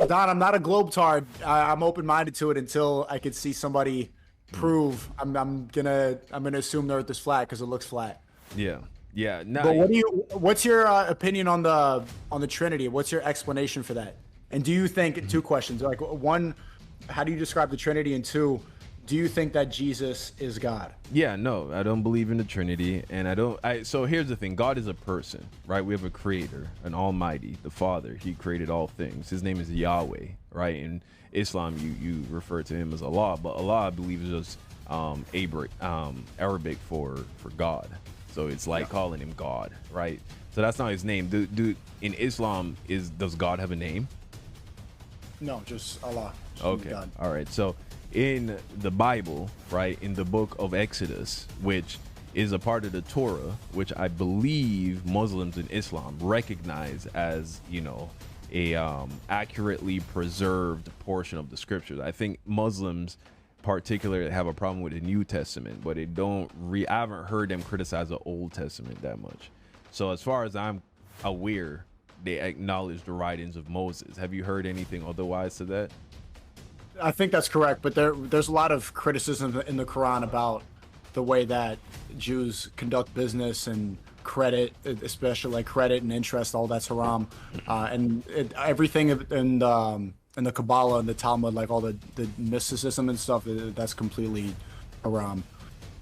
Don, I'm not a globetard. I'm open-minded to it until I could see somebody prove. I'm gonna assume the Earth is flat because it looks flat. Yeah, yeah. But No, what's your opinion on the Trinity? What's your explanation for that? And do you think two questions? Like one, how do you describe the Trinity? And two, do you think that Jesus is God? yeah, no, I don't believe in the Trinity, and I don't. So here's the thing: God is a person, right? We have a Creator, an Almighty, the Father. He created all things. His name is Yahweh, right? In Islam, you refer to him as Allah, but Allah, I believe, is just Arabic for God. So it's like calling him God, right? So that's not his name. Do in Islam does God have a name? No, just Allah. Just Okay. God. All right. So in the Bible, right, in the book of Exodus, which is a part of the Torah, which I believe Muslims and Islam recognize as, a accurately preserved portion of the scriptures. I think Muslims particularly have a problem with the New Testament, but they don't I haven't heard them criticize the Old Testament that much. So as far as I'm aware, they acknowledge the writings of Moses. Have you heard anything otherwise to that? I think that's correct, but there's a lot of criticism in the Quran about the way that Jews conduct business and credit, especially like credit and interest, all that's haram, everything in the Kabbalah and the Talmud, like all the mysticism and stuff, that's completely haram.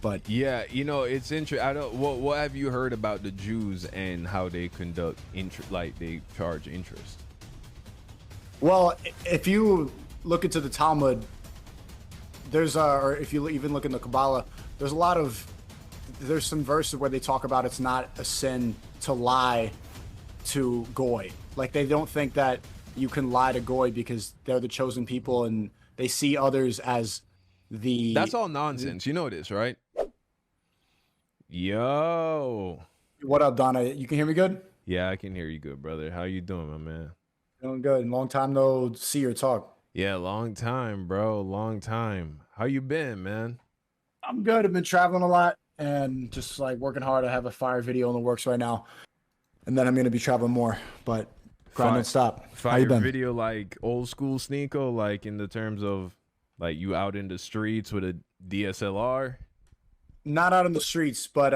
But Yeah, it's interesting. I don't. What have you heard about the Jews and how they conduct interest? Like they charge interest. well, if you look into the Talmud, or if you even look in the Kabbalah, there's some verses where they talk about it's not a sin to lie to goy. Like they don't think that you can lie to goy because they're the chosen people and they see others as the. That's all nonsense. You know this, right? Yo. What up, Donna? You can hear me good? Yeah, I can hear you good, brother. How you doing, my man? Doing good. Long time no see or talk. Yeah, long time, bro. Long time. How you been, man? I'm good. I've been traveling a lot and just like working hard. I have a fire video in the works right now, and then I'm gonna be traveling more. But grind don't stop. How you Fire been? video like old school Sneako, like in the terms of like you out in the streets with a DSLR. Not out in the streets, but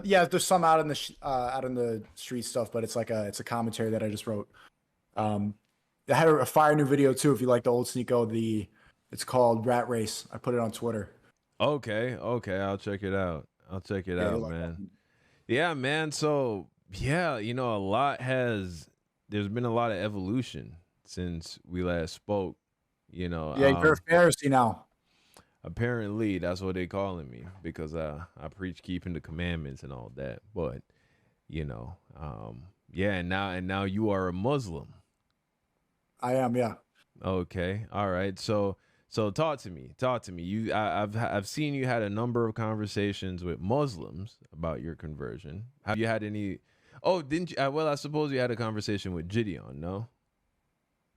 yeah, there's some out in the street stuff. But it's a commentary that I just wrote. I had a fire new video too. If you like the old Sneako, it's called Rat Race. I put it on Twitter. Okay, I'll check it out. I'll check it Yeah, out, you'll like man. Yeah, man. So yeah, there's been a lot of evolution since we last spoke. Yeah, you're a Pharisee now. Apparently that's what they calling me because I preach keeping the commandments and all that. But yeah, and now you are a Muslim. I am, yeah. Okay, all right. So talk to me. Talk to me. I've seen you had a number of conversations with Muslims about your conversion. Have you had any? Oh, didn't you? Well, I suppose you had a conversation with Gideon. No.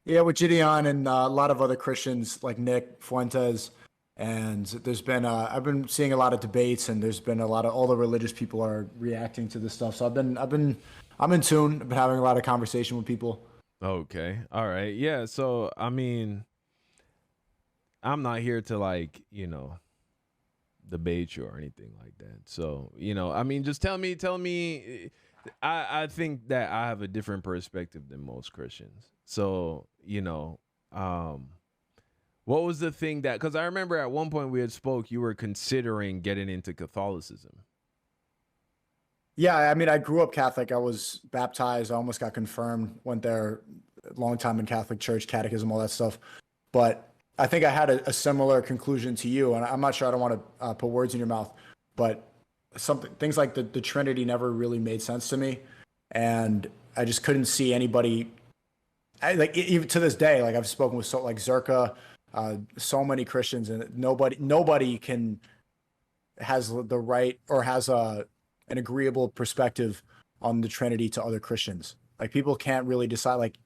Yeah, with Gideon and a lot of other Christians like Nick Fuentes. And there's been I've been seeing a lot of debates, and there's been a lot of all the religious people are reacting to this stuff. So I'm in tune. I've been having a lot of conversation with people. Okay. All right. Yeah. So I mean, I'm not here to debate you or anything like that. So I mean, just tell me. I think that I have a different perspective than most Christians. So what was the thing because I remember at one point we had spoke, you were considering getting into Catholicism. Yeah, I mean, I grew up Catholic. I was baptized. I almost got confirmed. Went there a long time in Catholic church, catechism, all that stuff. But I think I had a similar conclusion to you. And I'm not sure. I don't want to put words in your mouth, but things like the Trinity never really made sense to me, and I just couldn't see anybody. Even to this day, like I've spoken with Zerka, so many Christians, and nobody has the right or has an agreeable perspective on the Trinity to other Christians. Like people can't really decide. Like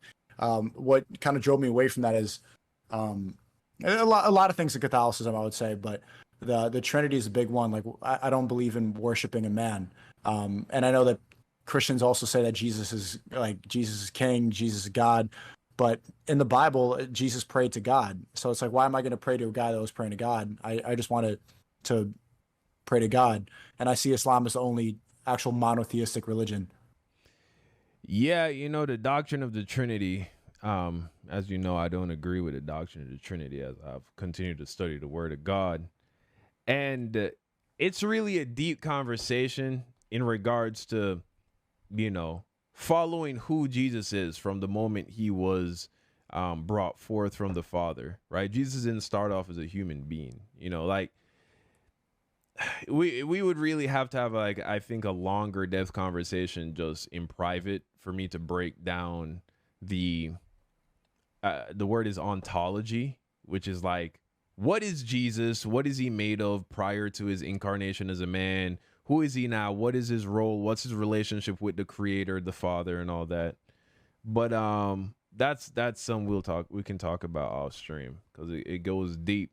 what kind of drove me away from that is a lot of things in Catholicism, I would say, but the Trinity is a big one. Like I don't believe in worshiping a man, and I know that Christians also say that Jesus is King, Jesus is God, But in the Bible, Jesus prayed to God. So it's like, why am I going to pray to a guy that was praying to God? I just wanted to pray to God. And I see Islam as the only actual monotheistic religion. Yeah, the doctrine of the Trinity. As you know, I don't agree with the doctrine of the Trinity as I've continued to study the Word of God. And it's really a deep conversation in regards to, following who Jesus is from the moment he was brought forth from the Father, right? Jesus didn't start off as a human being, like we would really have to have, like, I think, a longer depth conversation just in private for me to break down the word is ontology, which is like, what is Jesus? What is he made of prior to his incarnation as a man? Who is he now? What is his role? What's his relationship with the Creator, the Father, and all that? But that's some we can talk about off stream because it goes deep.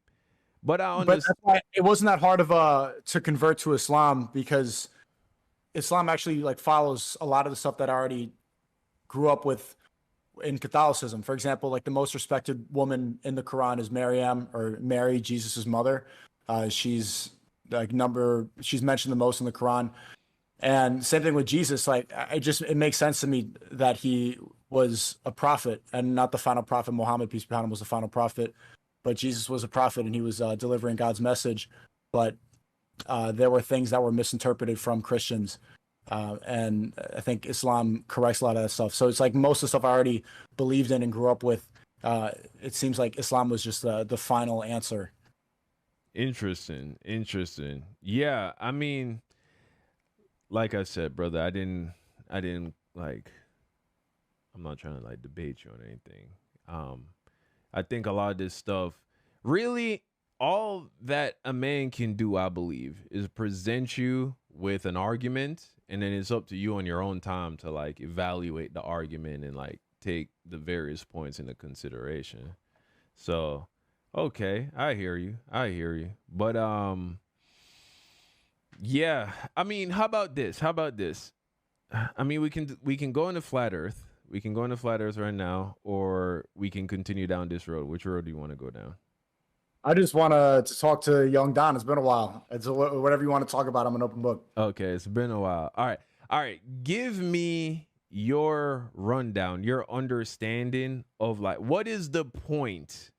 But I But understand. that's why it wasn't that hard of to convert to Islam, because Islam actually like follows a lot of the stuff that I already grew up with in Catholicism. For example, like the most respected woman in the Quran is Maryam, or Mary, Jesus's mother. She's she's mentioned the most in the Quran. And same thing with Jesus. Like, it makes sense to me that he was a prophet and not the final prophet. Muhammad, peace be upon him, was the final prophet, but Jesus was a prophet and he was delivering God's message. But there were things that were misinterpreted from Christians. And I think Islam corrects a lot of that stuff. So it's like most of the stuff I already believed in and grew up with. It seems like Islam was just the final answer. Interesting. Yeah, I mean, like I said, brother, I didn't like. I'm not trying to like debate you on anything. I think a lot of this stuff, really, all that a man can do, I believe, is present you with an argument, and then it's up to you on your own time to like evaluate the argument and like take the various points into consideration. So, okay, I hear you. But yeah, I mean, how about this? I mean, we can go into flat Earth. We can go into flat Earth right now, or we can continue down this road. Which road do you want to go down? I just want to talk to young Don. It's been a while. Whatever you want to talk about. I'm an open book. Okay, it's been a while. All right. Give me your rundown, your understanding of like what is the point.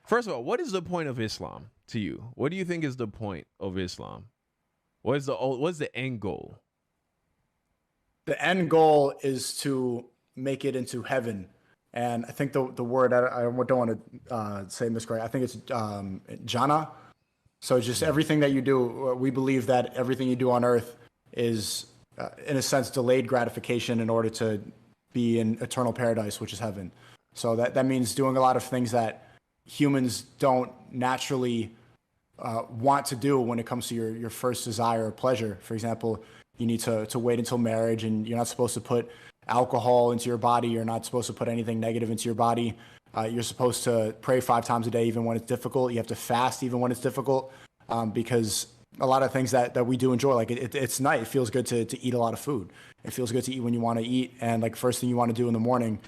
First of all, what is the point of Islam to you? What do you think is the point of Islam? What's the end goal? The end goal is to make it into heaven. And I think the word, I don't want to say miscorrect. I think it's jannah. So just everything that you do, we believe that everything you do on earth is, in a sense, delayed gratification in order to be in eternal paradise, which is heaven. So that means doing a lot of things that humans don't naturally want to do when it comes to your first desire or pleasure. For example, you need to wait until marriage, and you're not supposed to put alcohol into your body. You're not supposed to put anything negative into your body. You're supposed to pray 5 times a day, even when it's difficult. You have to fast even when it's difficult, because a lot of things that we do enjoy, like it's nice. It feels good to eat a lot of food. It feels good to eat when you want to eat. And like first thing you want to do in the morning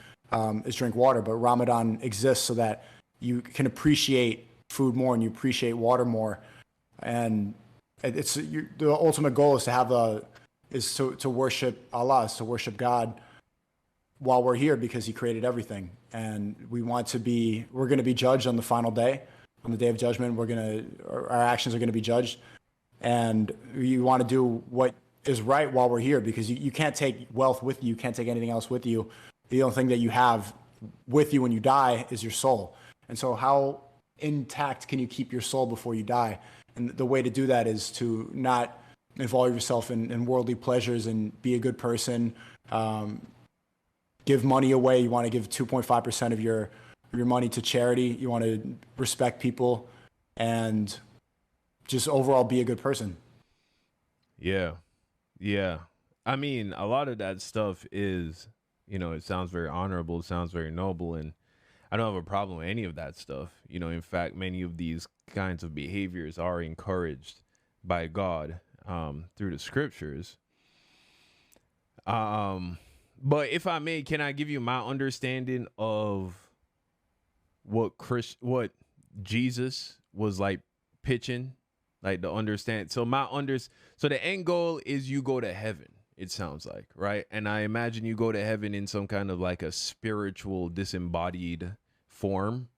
is drink water. But Ramadan exists so that you can appreciate food more and you appreciate water more. And the ultimate goal is to have to worship Allah, is to worship God while we're here, because he created everything. And we're going to be judged on the final day. On the day of judgment, our actions are going to be judged. And you want to do what is right while we're here, because you can't take wealth with you. You can't take anything else with you. The only thing that you have with you when you die is your soul. And so how intact can you keep your soul before you die? And the way to do that is to not involve yourself in worldly pleasures and be a good person. Give money away. You want to give 2.5% of your money to charity. You want to respect people and just overall be a good person. Yeah. I mean, a lot of that stuff is, it sounds very honorable, sounds very noble, and I don't have a problem with any of that stuff. In fact, many of these kinds of behaviors are encouraged by God through the scriptures. But if I may, can I give you my understanding of what Jesus was like pitching, like to understand? So so the end goal is you go to heaven. It sounds like, right? And I imagine you go to heaven in some kind of like a spiritual disembodied form.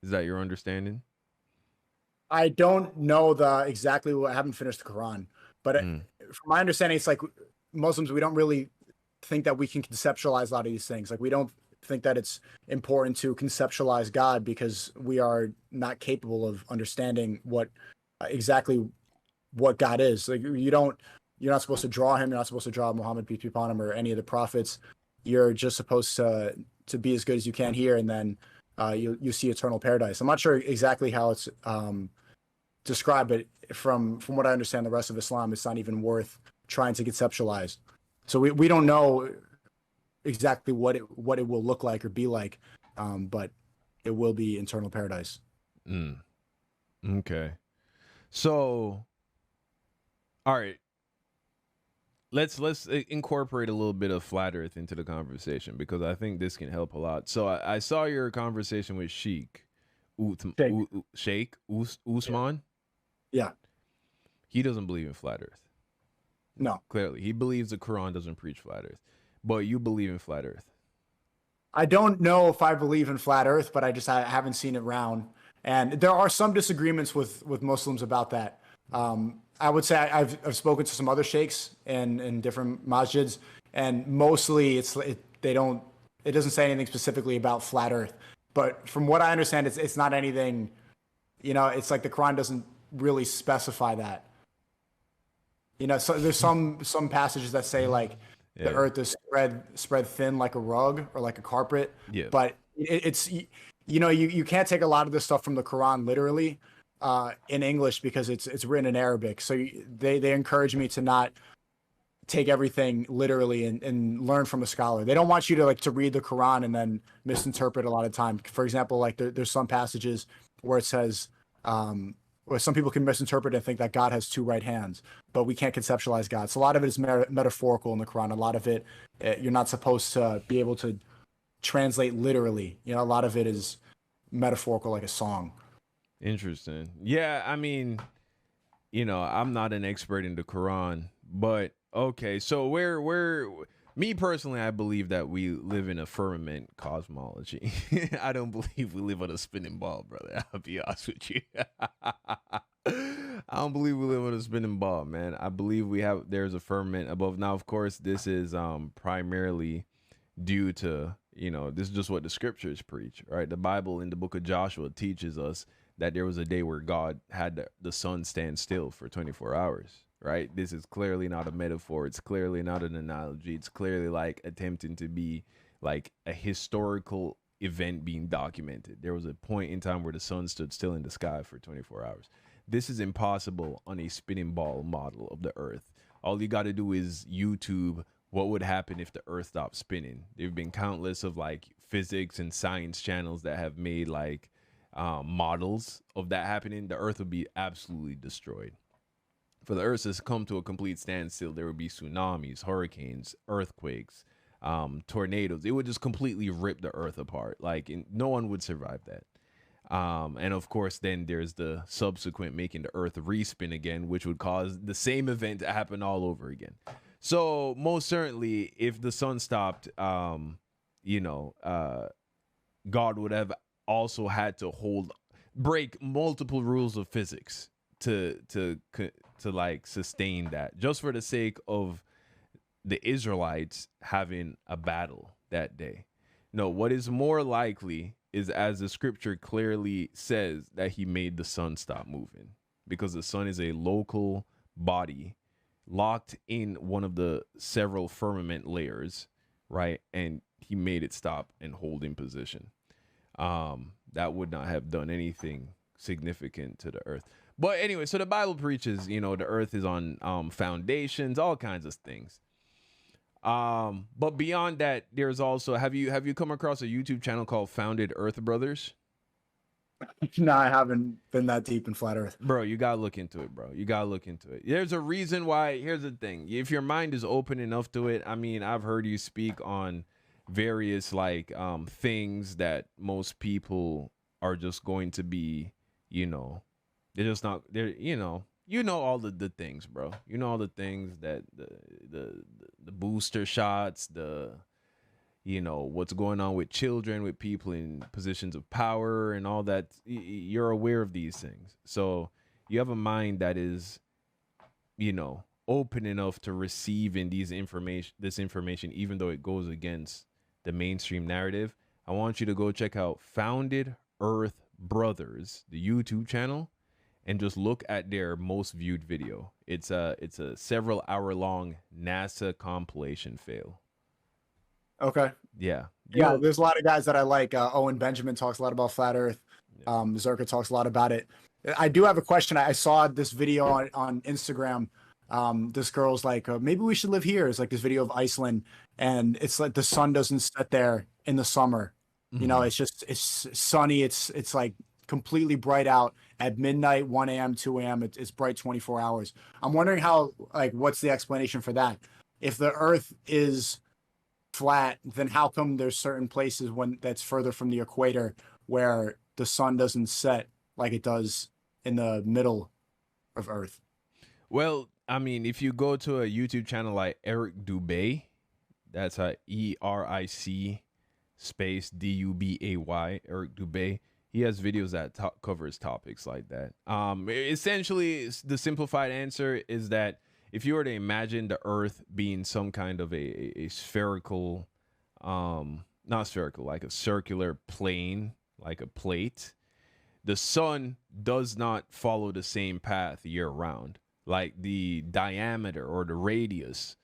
Is that your understanding? I don't know exactly what I haven't finished the Quran, but from my understanding, it's like Muslims, we don't really think that we can conceptualize a lot of these things. Like we don't think that it's important to conceptualize God because we are not capable of understanding exactly what God is. Like you're not supposed to draw him. You're not supposed to draw Muhammad, peace be upon him, or any of the prophets. You're just supposed to be as good as you can here, and then you see eternal paradise. I'm not sure exactly how it's described, but from what I understand, the rest of Islam, it's not even worth trying to conceptualize. So we don't know exactly what it will look like or be like, but it will be eternal paradise. Okay. So, all right. Let's incorporate a little bit of flat Earth into the conversation because I think this can help a lot. So I saw your conversation with Sheikh Usman. Yeah. He doesn't believe in flat Earth. No. Clearly, he believes the Quran doesn't preach flat Earth, but you believe in flat Earth. I don't know if I believe in flat Earth, but I haven't seen it around, and there are some disagreements with Muslims about that. I would say I've spoken to some other sheikhs in different masjids, and mostly it doesn't say anything specifically about flat Earth. But from what I understand, it's not anything. It's like the Quran doesn't really specify that. So there's some passages that say like the Earth is spread thin like a rug or like a carpet. Yeah. But it's you can't take a lot of this stuff from the Quran literally. In English because it's written in Arabic. So they encourage me to not take everything literally and learn from a scholar. They don't want you to read the Quran and then misinterpret a lot of time. For example, like there's some passages where it says, where some people can misinterpret and think that God has two right hands, but we can't conceptualize God. So a lot of it is metaphorical in the Quran. A lot of it, you're not supposed to be able to translate literally. A lot of it is metaphorical like a song. Interesting. Yeah, I mean, I'm not an expert in the Quran, but okay. So me personally, I believe that we live in a firmament cosmology. I don't believe we live on a spinning ball, brother. I'll be honest with you. I don't believe we live on a spinning ball, man. I believe there's a firmament above. Now, of course, this is primarily due to, this is just what the scriptures preach, right? The Bible in the book of Joshua teaches us that there was a day where God had the sun stand still for 24 hours, right? This is clearly not a metaphor. It's clearly not an analogy. It's clearly like attempting to be like a historical event being documented. There was a point in time where the sun stood still in the sky for 24 hours. This is impossible on a spinning ball model of the earth. All you got to do is YouTube what would happen if the earth stopped spinning. There've been countless of like physics and science channels that have made like models of that happening. The earth would be absolutely destroyed. For the earth to come to a complete standstill, there would be tsunamis, hurricanes, earthquakes, tornadoes. It would just completely rip the earth apart. No one would survive that. And of course, then there's the subsequent making the earth respin again, which would cause the same event to happen all over again. So most certainly, if the sun stopped, God would have also had to break multiple rules of physics to like sustain that, just for the sake of the Israelites having a battle that day. No, what is more likely is, as the scripture clearly says, that he made the sun stop moving, because the sun is a local body locked in one of the several firmament layers, right? And he made it stop and hold in position. That would not have done anything significant to the earth. But anyway, so the Bible preaches, the earth is on foundations, all kinds of things. But beyond that, there's also, have you come across a YouTube channel called Founded Earth Brothers? No, I haven't been that deep in flat Earth. Bro, you gotta look into it, bro. You gotta look into it. There's a reason why. Here's the thing: if your mind is open enough to it, I mean, I've heard you speak on various like things that most people are just going to be, you know, they're just not. They're you know all the things, bro. You know all the things that the the booster shots, the what's going on with children, with people in positions of power and all that. You're aware of these things, so you have a mind that is open enough to receiving this information, even though it goes against the mainstream narrative. I want you to go check out Founded Earth Brothers, the YouTube channel, and just look at their most viewed video. It's a several hour long NASA compilation fail. Okay. Yeah. Yeah, there's a lot of guys that I like. Owen Benjamin talks a lot about flat Earth. Zerka talks a lot about it. I do have a question. I saw this video on Instagram. This girl's like, maybe we should live here. It's like this video of Iceland, and it's like the sun doesn't set there in the summer. You know, it's sunny. It's like completely bright out at midnight, 1 a.m., 2 a.m. It's bright 24 hours. I'm wondering how, like, what's the explanation for that? If the Earth is flat, then how come there's certain places when that's further from the equator where the sun doesn't set like it does in the middle of Earth? Well, I mean, if you go to a YouTube channel like Eric Dubay, that's ERIC space DUBAY, Eric Dubay. He has videos that covers topics like that. Essentially, the simplified answer is that if you were to imagine the Earth being some kind of a spherical, not spherical, like a circular plane, like a plate, the sun does not follow the same path year round. Like the diameter or the radius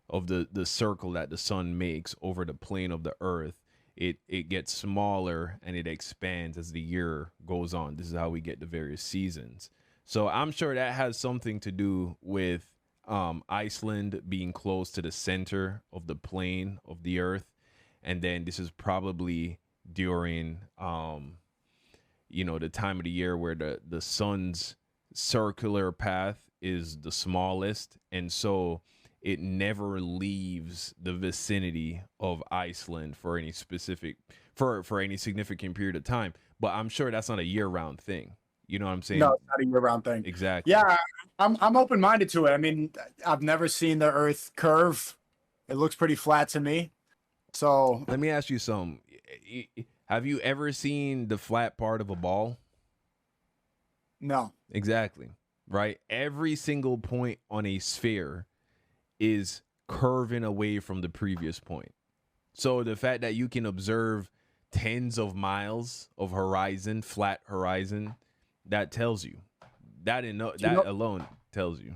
of the circle that the sun makes over the plane of the Earth, it gets smaller and it expands as the year goes on. This is how we get the various seasons. So I'm sure that has something to do with Iceland being close to the center of the plane of the Earth, and then this is probably during the time of the year where the sun's circular path is the smallest, and so it never leaves the vicinity of Iceland for any significant period of time. But I'm sure that's not a year-round thing. You know what I'm saying? No, it's not a year-round thing. Exactly. Yeah, I'm open-minded to it. I mean, I've never seen the Earth curve. It looks pretty flat to me. So let me ask you something. Have you ever seen the flat part of a ball? No. Exactly. Right? Every single point on a sphere is curving away from the previous point. So the fact that you can observe tens of miles of horizon, flat horizon, that tells you. That alone tells you.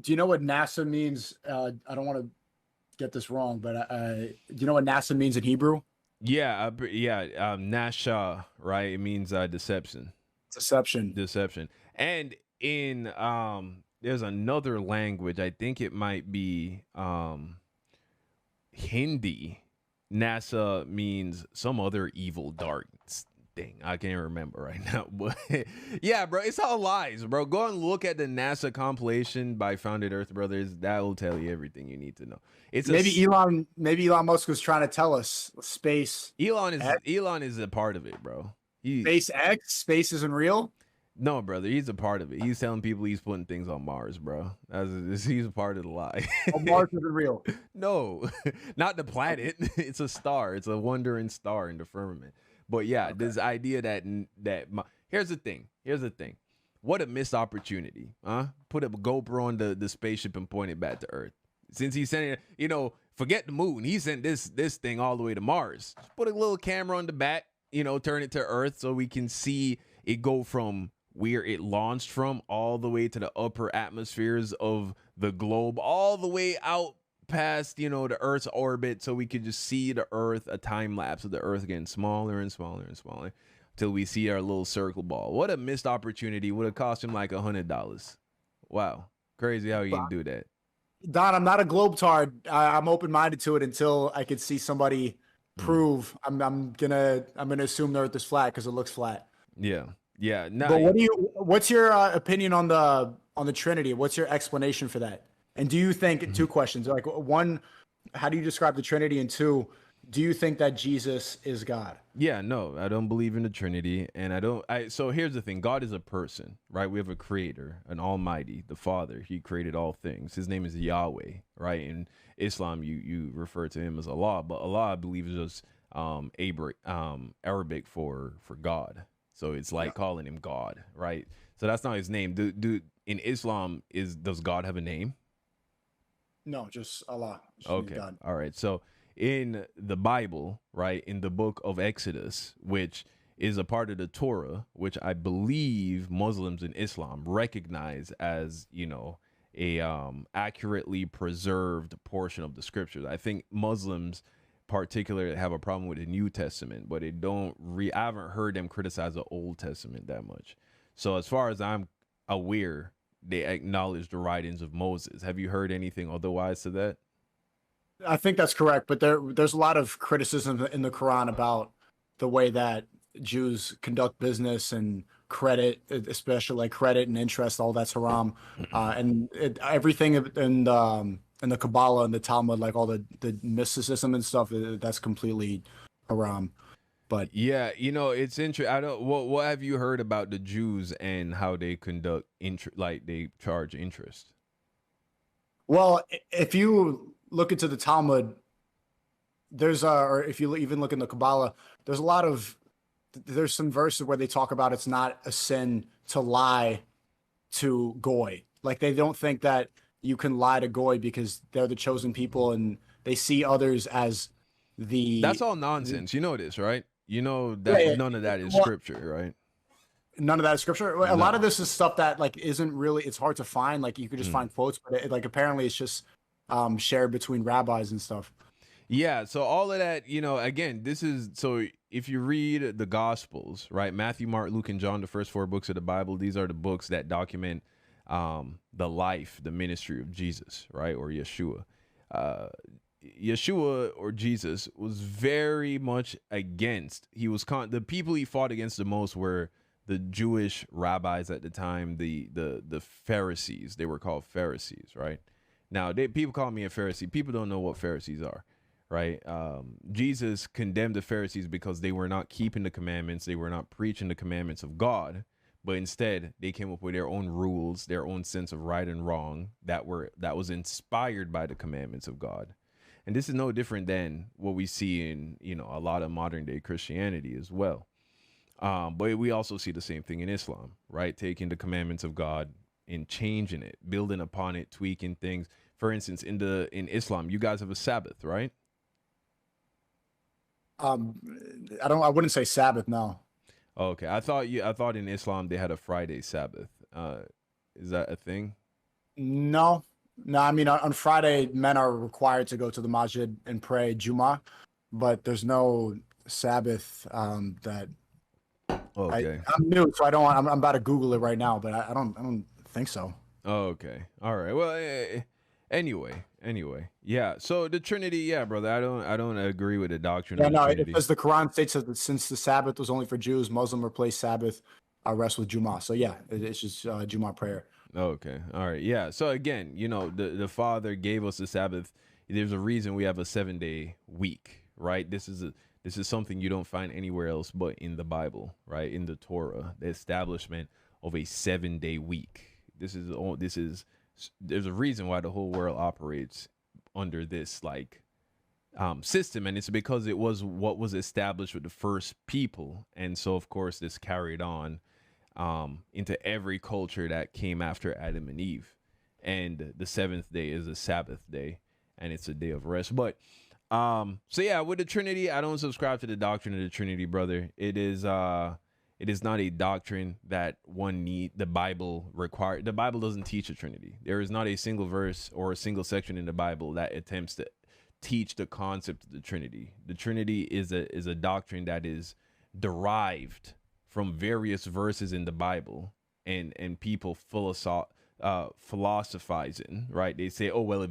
Do you know what NASA means? I don't want to get this wrong, but do you know what NASA means in Hebrew? Yeah, Nasha, right? It means deception. Deception. And in there's another language, I think it might be Hindi. NASA means some other evil dark thing. I can't remember right now. But yeah, bro, it's all lies, bro. Go and look at the NASA compilation by Founded Earth Brothers. That will tell you everything you need to know. It's maybe Elon Musk was trying to tell us space. Elon is a part of it, bro. Space isn't real. No, brother, he's a part of it. He's telling people he's putting things on Mars, bro. He's a part of the lie. Oh, Mars isn't real. No, not the planet. It's a star. It's a wandering star in the firmament. But yeah, this idea here's the thing. What a missed opportunity, huh? Put a GoPro on the spaceship and point it back to Earth. Since he's sending it, forget the moon. He sent this thing all the way to Mars. Just put a little camera on the back, turn it to Earth so we can see it go from where it launched from all the way to the upper atmospheres of the globe, all the way out past, the Earth's orbit, so we could just see the Earth, a time lapse of the Earth getting smaller and smaller and smaller till we see our little circle ball. What a missed opportunity. Would have cost him like $100. Wow. Crazy how you can do that. Don, I'm not a globetard. I'm open-minded to it until I could see somebody prove. I'm gonna assume the Earth is flat because it looks flat. Yeah. Yeah. But No. what's your opinion on the Trinity? What's your explanation for that? And do you think, two questions, like one, how do you describe the Trinity? And two, do you think that Jesus is God? Yeah, no, I don't believe in the Trinity, and I don't. So here's the thing: God is a person, right? We have a Creator, an Almighty, the Father. He created all things. His name is Yahweh, right? In Islam, you refer to him as Allah, but Allah, I believe, is just Arabic for God. So it's like Yeah. calling him God, right? So that's not his name. Do in Islam does God have a name? No, just Allah. Just means Okay. God. All right. So in the Bible, right, in the book of Exodus, which is a part of the Torah, which I believe Muslims and Islam recognize as, a accurately preserved portion of the scriptures. I think Muslims particularly have a problem with the New Testament, but I haven't heard them criticize the Old Testament that much. So as far as I'm aware, they acknowledge the writings of Moses. Have you heard anything otherwise to that? I think that's correct, but there's a lot of criticism in the Quran about the way that Jews conduct business and credit, especially like credit and interest, all that's haram, everything in the Kabbalah and the Talmud, like all the mysticism and stuff, that's completely haram. But Yeah, it's interesting. I don't. What have you heard about the Jews and how they conduct interest? Like they charge interest. well, if you look into the Talmud, or if you even look in the Kabbalah, there's a lot of there's some verses where they talk about it's not a sin to lie to goy. Like they don't think that you can lie to goy because they're the chosen people and they see others as That's the, all the nonsense. You know this, right? You know yeah, that none of that is well, scripture, right? none of that is scripture. A lot of No. this is stuff that like isn't really, it's hard to find. Like you could just Mm. find quotes, but like apparently it's just shared between rabbis and stuff. Yeah, so all of that, again, this is so if you read the Gospels, right? Matthew, Mark, Luke, and John, the first four books of the Bible, these are the books that document the life, the ministry of Jesus, right? Or Yeshua. Uh, Yeshua or Jesus was very much against. The people he fought against the most were the Jewish rabbis at the time, the Pharisees. They were called Pharisees, right? Now, people call me a Pharisee. People don't know what Pharisees are, right? Jesus condemned the Pharisees because they were not keeping the commandments. They were not preaching the commandments of God, but instead they came up with their own rules, their own sense of right and wrong that was inspired by the commandments of God. And this is no different than what we see in, a lot of modern day Christianity as well. But we also see the same thing in Islam, right? Taking the commandments of God and changing it, building upon it, tweaking things. For instance, in Islam, you guys have a Sabbath, right? Um, I wouldn't say Sabbath, no. Okay, I thought in Islam they had a Friday Sabbath. Is that a thing? No, no. I mean, on Friday, men are required to go to the masjid and pray Juma, but there's no Sabbath. That Okay. I'm new, so I don't. I'm about to Google it right now, but I don't think so. Okay. All right. Well, anyway. Yeah. So the Trinity, yeah, brother. I don't agree with the doctrine Yeah, of the no. It Trinity. says the Quran states that since the Sabbath was only for Jews, Muslim replaced Sabbath rest with Juma. So yeah, it's just Juma prayer. Okay. All right. Yeah. So again, the Father gave us the Sabbath. There's a reason we have a 7-day week, right? This is something you don't find anywhere else but in the Bible, right? In the Torah, the establishment of a 7-day week. There's a reason why the whole world operates under this system, and it's because it was what was established with the first people, and so of course this carried on into every culture that came after Adam and Eve. And the seventh day is a Sabbath day, and it's a day of rest. But so yeah, with the Trinity, I don't subscribe to the doctrine of the Trinity, brother. It is not a doctrine that one need the Bible require. The Bible doesn't teach a Trinity. There is not a single verse or a single section in the Bible that attempts to teach the concept of the Trinity. The Trinity is a doctrine that is derived from various verses in the Bible, and people philosophizing, right? They say, oh well,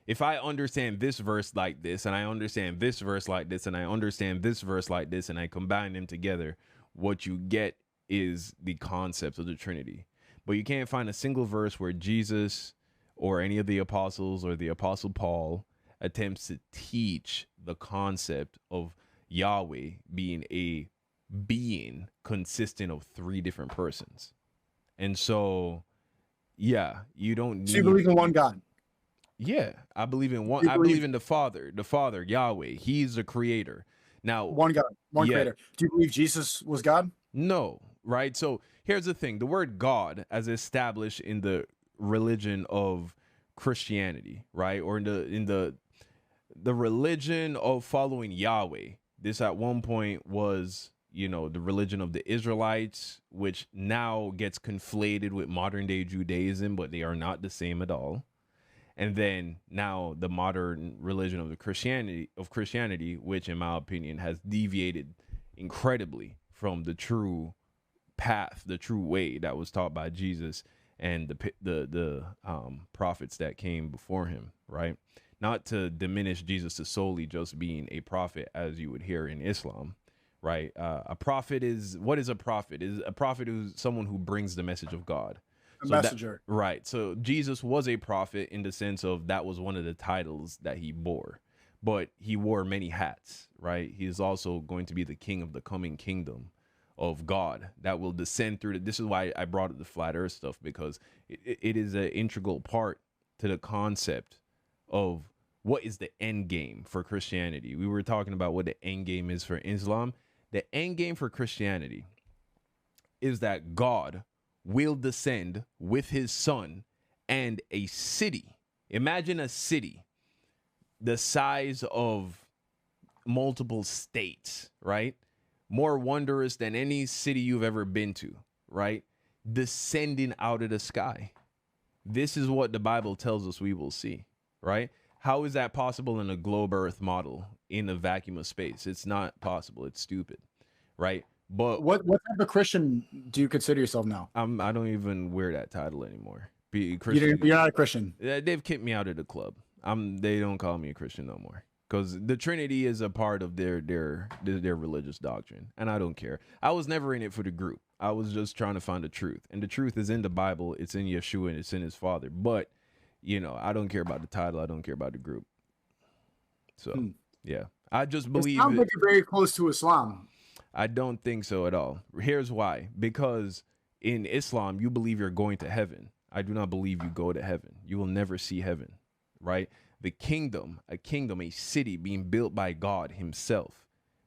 if I understand this verse like this, and I understand this verse like this, and I understand this verse like this, and I combine them together, what you get is the concept of the Trinity. But you can't find a single verse where Jesus or any of the apostles or the apostle Paul attempts to teach the concept of Yahweh being a being consistent of three different persons. And so, yeah, you don't So you need. believe in one God? Yeah, I believe in one. You I believe believe in the Father, Yahweh. He's the creator. Now, one God, one yeah, creator. Do you believe Jesus was God? no, right? So here's the thing: the word God, as established in the religion of Christianity, right, or in the religion of following Yahweh. This at one point was, the religion of the Israelites, which now gets conflated with modern day Judaism, but they are not the same at all. And then now the modern religion of Christianity, which in my opinion has deviated incredibly from the true path, the true way that was taught by Jesus and the prophets that came before him, right? Not to diminish Jesus to solely just being a prophet, as you would hear in Islam, right? A prophet what is a prophet? Is a prophet who's someone who brings the message of God. A messenger. Right. So Jesus was a prophet in the sense of that was one of the titles that he bore, but he wore many hats, right? He is also going to be the king of the coming kingdom of God that will descend through this is why I brought up the flat earth stuff, because it is an integral part to the concept of what is the end game for Christianity. We were talking about what the end game is for Islam. The end game for Christianity is that God will descend with his son and a city. Imagine a city the size of multiple states, right? More wondrous than any city you've ever been to, right? Descending out of the sky. This is what the Bible tells us we will see, right? How is that possible in a globe earth model in a vacuum of space? It's not possible. It's stupid, right? But What type of Christian do you consider yourself now? I don't even wear that title anymore. You're not a Christian. They've kicked me out of the club. They don't call me a Christian no more, because the Trinity is a part of their religious doctrine, and I don't care. I was never in it for the group. I was just trying to find the truth, and the truth is in the Bible. It's in Yeshua, and it's in his Father. But I don't care about the title. I don't care about the group. So yeah, I just believe. It sounds like you're very close to Islam. I don't think so at all. Here's why. Because in Islam, you believe you're going to heaven. I do not believe you go to heaven. You will never see heaven, right? The kingdom, a city being built by God himself,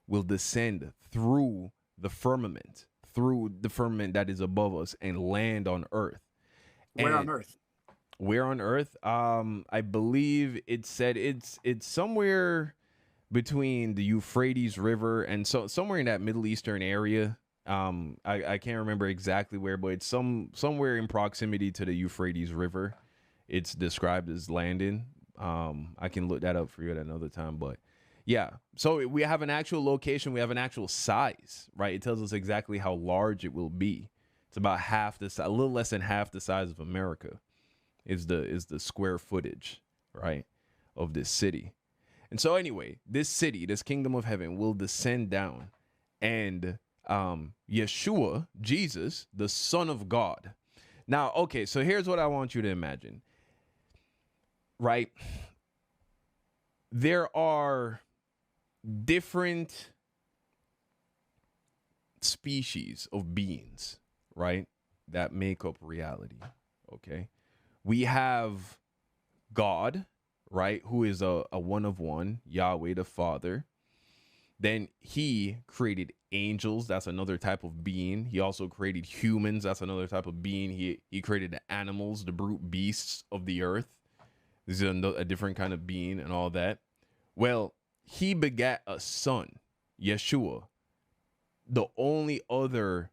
will descend through the firmament that is above us, and land on earth. Where on earth? Where on earth? I believe it said it's somewhere between the Euphrates River and somewhere in that Middle Eastern area. I can't remember exactly where, but it's somewhere in proximity to the Euphrates River. It's described as landing. I can look that up for you at another time, but yeah. So we have an actual location. We have an actual size, right? It tells us exactly how large it will be. It's about a little less than half the size of America is the square footage, right, of this city. And so anyway, this city, this kingdom of heaven, will descend down, and Yeshua, Jesus, the Son of God. Now, okay, so here's what I want you to imagine, right? There are different species of beings, right, that make up reality, okay? We have God, right, who is a one of one, Yahweh the Father. Then he created angels. That's another type of being. He also created humans. That's another type of being. He created the animals, the brute beasts of the earth. This is a different kind of being and all that. Well, he begat a son, Yeshua, the only other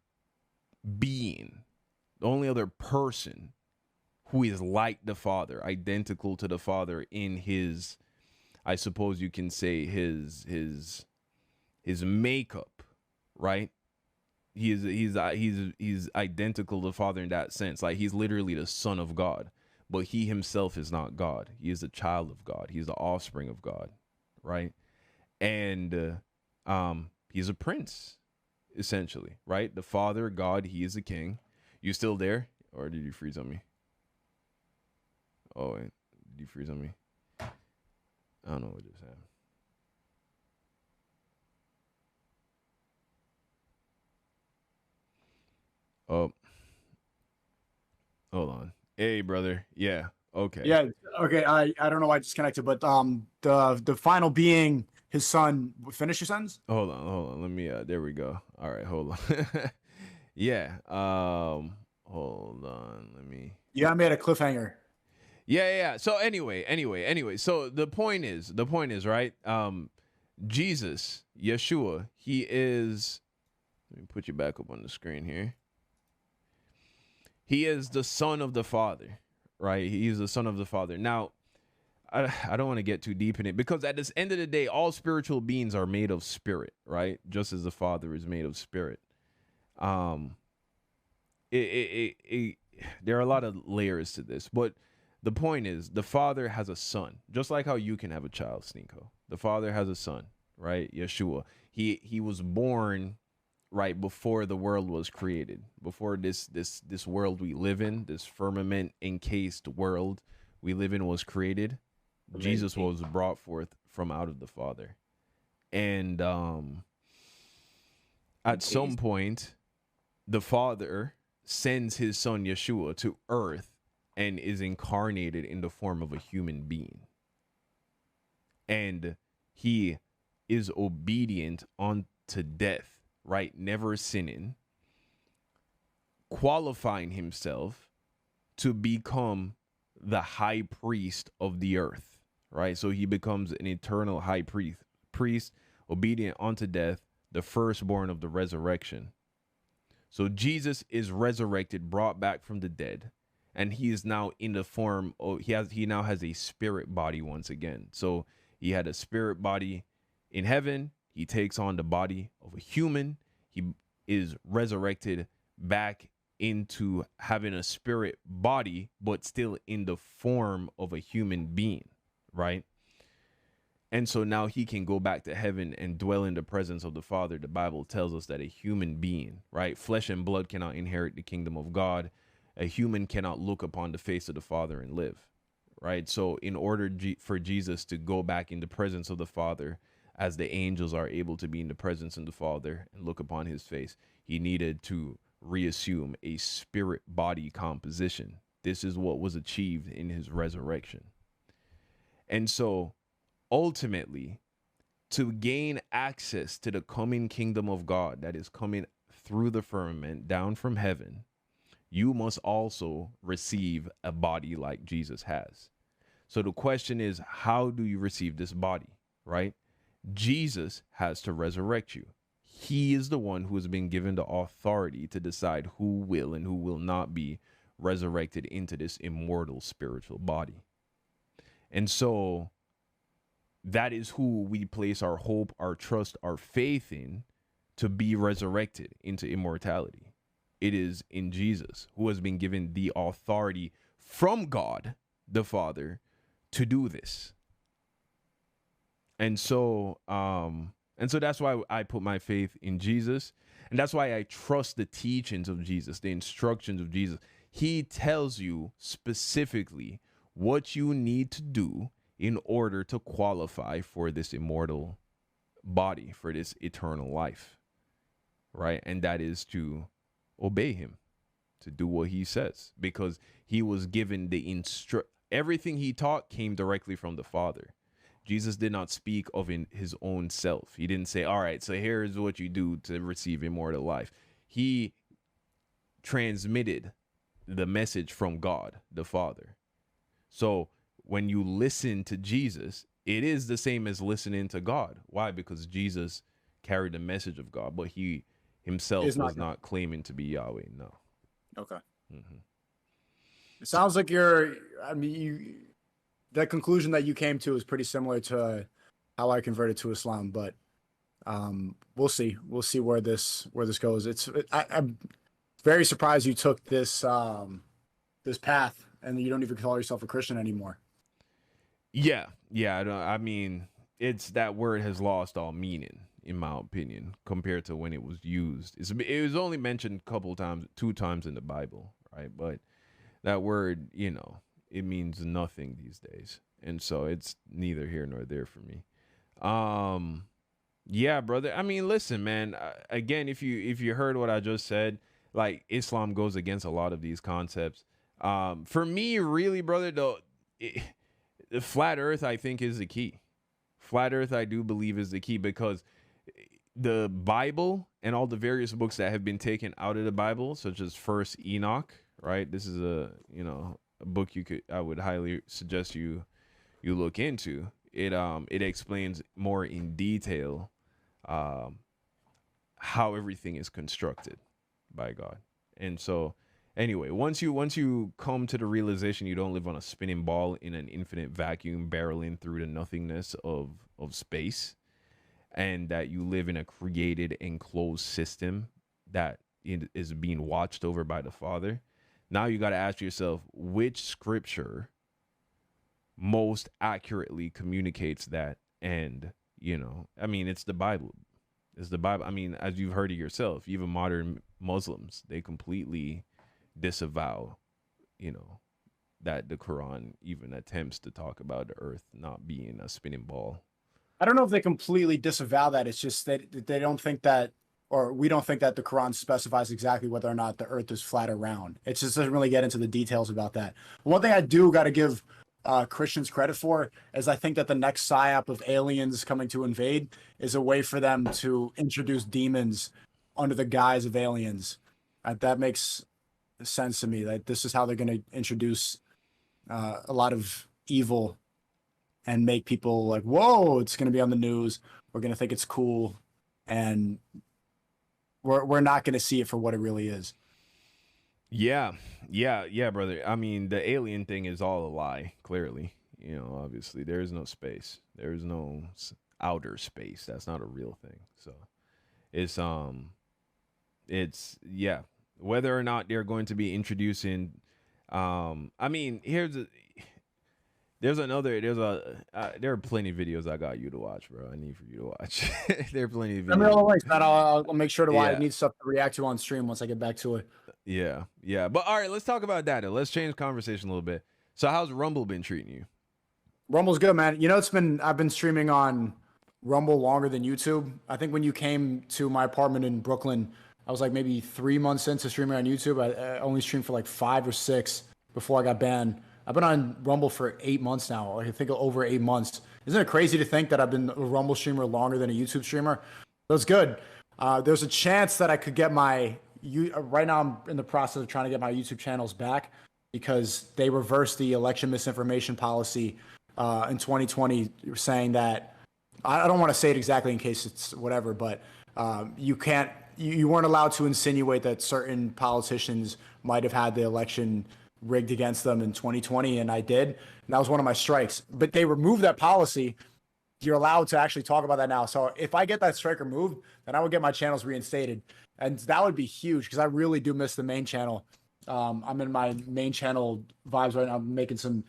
being, the only other person who is like the Father, identical to the Father in his, I suppose you can say his makeup, right? He's identical to the Father in that sense. Like, he's literally the Son of God, but he himself is not God. He is a child of God. He's the offspring of God, right? And he's a prince. essentially, right? The Father, God, He is the King. You still there, or did you freeze on me? Oh, wait. Did you freeze on me? I don't know what just happened. Oh, hold on. Hey, brother. Yeah. Okay. Yeah. Okay. I don't know why I disconnected, but the final being his son. Finish your sentence. Hold on. Hold on. Let me. There we go. All right. Hold on. Yeah. Hold on. Let me. Yeah, I made a cliffhanger. Yeah. So anyway. So the point is, right? Jesus, Yeshua, he is. Let me put you back up on the screen here. He is the son of the Father, right? He is the son of the Father. Now, I don't want to get too deep in it because at this end of the day, all spiritual beings are made of spirit, right? Just as the Father is made of spirit. Um, there are a lot of layers to this, but the point is the Father has a son, just like how you can have a child, Sneako. The Father has a son, right? Yeshua. He was born right before the world was created, before this world we live in, this firmament encased world we live in was created. Jesus was brought forth from out of the Father. And at some point, the Father sends his son Yeshua to earth and is incarnated in the form of a human being. And he is obedient unto death, right? Never sinning, qualifying himself to become the high priest of the earth, right? So he becomes an eternal high priest, obedient unto death, the firstborn of the resurrection. So Jesus is resurrected, brought back from the dead, and he is now in the form of, he now has a spirit body once again. So he had a spirit body in heaven. He takes on the body of a human. He is resurrected back into having a spirit body, but still in the form of a human being, right? And so now he can go back to heaven and dwell in the presence of the Father. The Bible tells us that a human being, right? Flesh and blood cannot inherit the kingdom of God. A human cannot look upon the face of the Father and live, right? So in order for Jesus to go back in the presence of the Father, as the angels are able to be in the presence of the Father and look upon his face, he needed to reassume a spirit body composition. This is what was achieved in his resurrection. And so ultimately, to gain access to the coming kingdom of God that is coming through the firmament down from heaven, you must also receive a body like Jesus has. So the question is, how do you receive this body, right? Jesus has to resurrect you. He is the one who has been given the authority to decide who will and who will not be resurrected into this immortal spiritual body. And so that is who we place our hope, our trust, our faith in to be resurrected into immortality. It is in Jesus, who has been given the authority from God, the Father, to do this. And so that's why I put my faith in Jesus. And that's why I trust the teachings of Jesus, the instructions of Jesus. He tells you specifically what you need to do in order to qualify for this immortal body, for this eternal life, right? And that is to obey him, to do what he says, because he was given the everything he taught came directly from the Father. Jesus did not speak of in his own self. He didn't say, all right, so here's what you do to receive immortal life. He transmitted the message from God, the Father. So when you listen to Jesus, it is the same as listening to God. Why? Because Jesus carried the message of God, but he himself was not claiming to be Yahweh. No. Okay. Mm-hmm. It sounds like that conclusion that you came to is pretty similar to how I converted to Islam, but we'll see. We'll see where this goes. I'm very surprised you took this this path and you don't even call yourself a Christian anymore. Yeah. I mean, it's that word has lost all meaning. in my opinion, compared to when it was used. It was only mentioned a couple times, 2 times in the Bible, right? But that word, it means nothing these days, and so it's neither here nor there for me. Um, yeah, brother. I mean, listen, man. Again, if you heard what I just said, like Islam goes against a lot of these concepts. For me, really, brother, though, the flat Earth, I think, is the key. Flat Earth, I do believe, is the key because the Bible and all the various books that have been taken out of the Bible, such as First Enoch, right? This is a book I would highly suggest you look into. It explains more in detail um, how everything is constructed by God. And so anyway, once you come to the realization you don't live on a spinning ball in an infinite vacuum barreling through the nothingness of space, and that you live in a created enclosed system that is being watched over by the Father, now you got to ask yourself which scripture most accurately communicates that. And I mean, it's the Bible. It's the Bible. I mean, as you've heard it yourself, even modern Muslims, they completely disavow, that the Quran even attempts to talk about the earth not being a spinning ball. I don't know if they completely disavow that. It's just that they don't think that, or we don't think that the Quran specifies exactly whether or not the earth is flat or round. It just doesn't really get into the details about that. One thing I do got to give Christians credit for is I think that the next psyop of aliens coming to invade is a way for them to introduce demons under the guise of aliens. That makes sense to me. That this is how they're going to introduce a lot of evil and make people like, whoa, it's going to be on the news. We're going to think it's cool. And we're not going to see it for what it really is. Yeah, brother. I mean, the alien thing is all a lie, clearly. Obviously, there is no space. There is no outer space. That's not a real thing. So yeah. Whether or not they're going to be introducing, I mean, there are plenty of videos I got you to watch, bro. I need for you to watch. There are plenty of videos. I mean, all the links, man. I'll make sure to Yeah. I need stuff to react to on stream once I get back to it. Yeah. But all right, let's talk about that. Let's change conversation a little bit. So how's Rumble been treating you? Rumble's good, man. I've been streaming on Rumble longer than YouTube. I think when you came to my apartment in Brooklyn, I was like maybe 3 months into streaming on YouTube. I only streamed for like 5 or 6 before I got banned. I've been on Rumble for 8 months now. I think over 8 months. Isn't it crazy to think that I've been a Rumble streamer longer than a YouTube streamer? That's good. There's a chance that I could get right now I'm in the process of trying to get my YouTube channels back because they reversed the election misinformation policy in 2020, saying that, I don't want to say it exactly in case it's whatever, but you weren't allowed to insinuate that certain politicians might have had the election rigged against them in 2020, and I did. And that was one of my strikes. But they removed that policy. You're allowed to actually talk about that now. So if I get that strike removed, then I would get my channels reinstated. And that would be huge because I really do miss the main channel. I'm in my main channel vibes right now. I'm making some.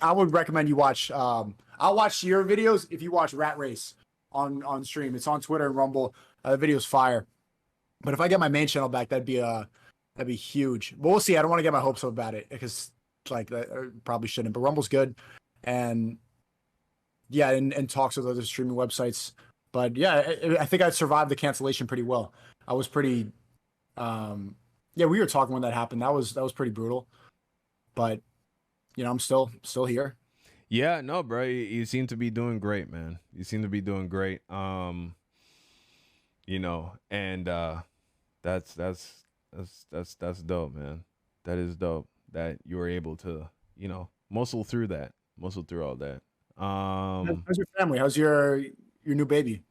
I would recommend you watch. I'll watch your videos if you watch Rat Race on stream. It's on Twitter and Rumble. The video's fire. But if I get my main channel back, that'd be huge. But we'll see. I don't want to get my hopes up about it because I probably shouldn't. But Rumble's good, and yeah, and talks with other streaming websites. But yeah, I think I survived the cancellation pretty well. I was pretty. Yeah, we were talking when that happened. That was pretty brutal. But I'm still here. Yeah, no, bro. You seem to be doing great, man. You seem to be doing great. And that's dope, man. That is dope that you were able to, muscle through all that. How's your family? How's your new baby?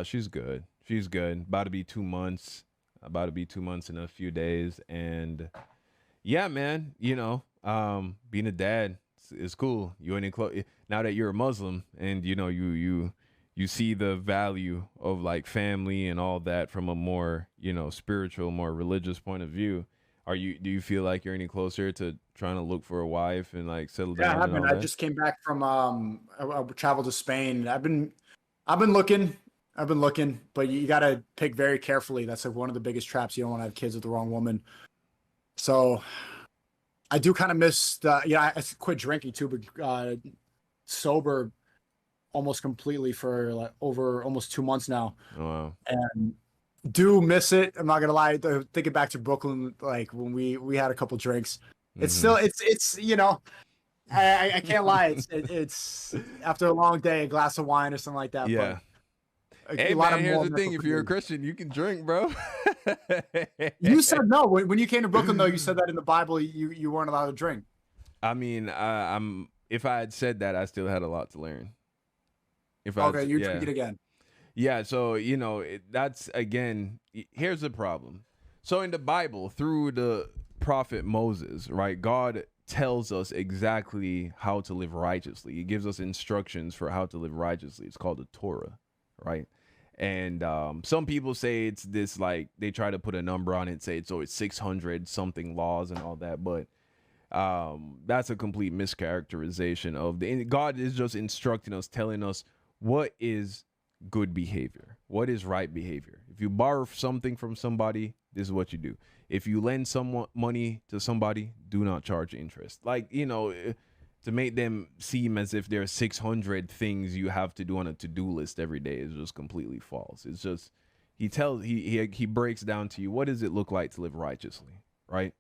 She's good. About to be 2 months. In a few days. And yeah, man, being a dad is cool. You ain't now that you're a Muslim and you see the value of like family and all that from a more, spiritual, more religious point of view. Do you feel like you're any closer to trying to look for a wife and like settle down? Yeah, I just came back from I traveled to Spain. I've been looking. I've been looking, but you got to pick very carefully. That's like one of the biggest traps. You don't want to have kids with the wrong woman. So I do kind of miss the, I quit drinking too, but sober almost completely for like over almost 2 months now. Oh, wow. And do miss it. I'm not gonna lie. Thinking back to Brooklyn, like when we had a couple drinks, it's still it's I can't lie. It's after a long day, a glass of wine or something like that. Yeah. But Hey a lot man, of here's more the thing: if you're a mental Christian, you can drink, bro. You said no when you came to Brooklyn, though. You said that in the Bible, you weren't allowed to drink. I mean, I'm. If I had said that, I still had a lot to learn. If I Okay, you're yeah. drinking again. Yeah, so that's again. Here's the problem. So in the Bible, through the prophet Moses, right? God tells us exactly how to live righteously. He gives us instructions for how to live righteously. It's called the Torah, right? And some people say it's this, like they try to put a number on it, say it's 600 something laws and all that, but that's a complete mischaracterization of God is just instructing us, telling us what is good behavior, what is right behavior. If you borrow something from somebody, this is what you do. If you lend someone money to somebody, do not charge interest. Like, to make them seem as if there are 600 things you have to do on a to-do list every day is just completely false. It's just he breaks down to you, what does it look like to live righteously, right?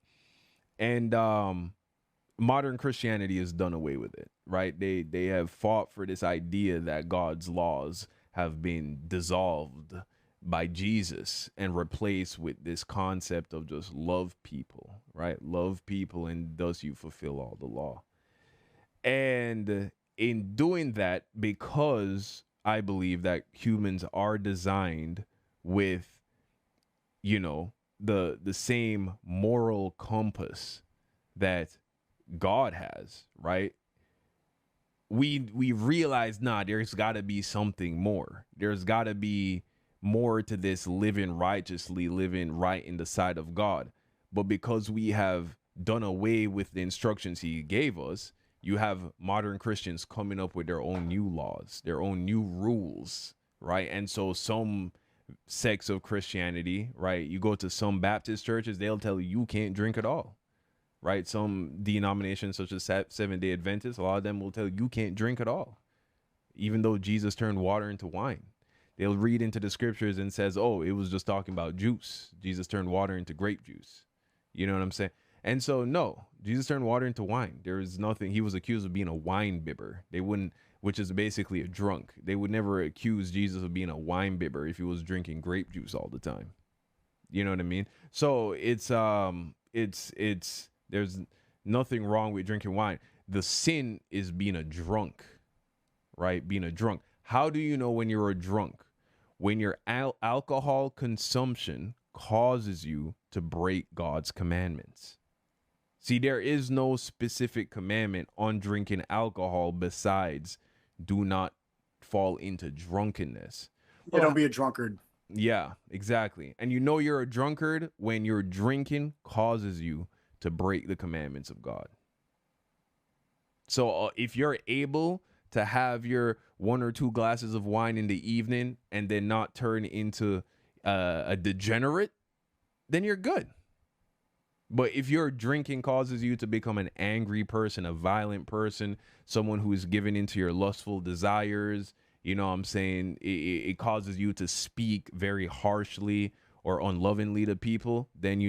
And modern Christianity has done away with it, right? They have fought for this idea that God's laws have been dissolved by Jesus and replaced with this concept of just love people, right? Love people, and thus you fulfill all the law. And in doing that, because I believe that humans are designed with, the same moral compass that God has, right? We realize, there's got to be something more. There's got to be more to this living righteously, living right in the sight of God. But because we have done away with the instructions he gave us, you have modern Christians coming up with their own new laws, their own new rules, right? And so some sects of Christianity, right? You go to some Baptist churches, they'll tell you can't drink at all. Right? Some denominations such as Seventh-day Adventists, a lot of them will tell you can't drink at all, even though Jesus turned water into wine. They'll read into the scriptures and says, oh, it was just talking about juice. Jesus turned water into grape juice. You know what I'm saying? And so, no, Jesus turned water into wine. There is nothing. He was accused of being a wine bibber. They wouldn't, which is basically a drunk. They would never accuse Jesus of being a wine bibber if he was drinking grape juice all the time. You know what I mean? So it's there's nothing wrong with drinking wine. The sin is being a drunk, right? Being a drunk. How do you know when you're a drunk? When your alcohol consumption causes you to break God's commandments. See, there is no specific commandment on drinking alcohol besides do not fall into drunkenness. Yeah, don't be a drunkard. Yeah, exactly. And you're a drunkard when your drinking causes you to break the commandments of God. So if you're able to have your 1 or 2 glasses of wine in the evening and then not turn into a degenerate, then you're good. But if your drinking causes you to become an angry person, a violent person, someone who is given into your lustful desires, you know what I'm saying? It causes you to speak very harshly or unlovingly to people, then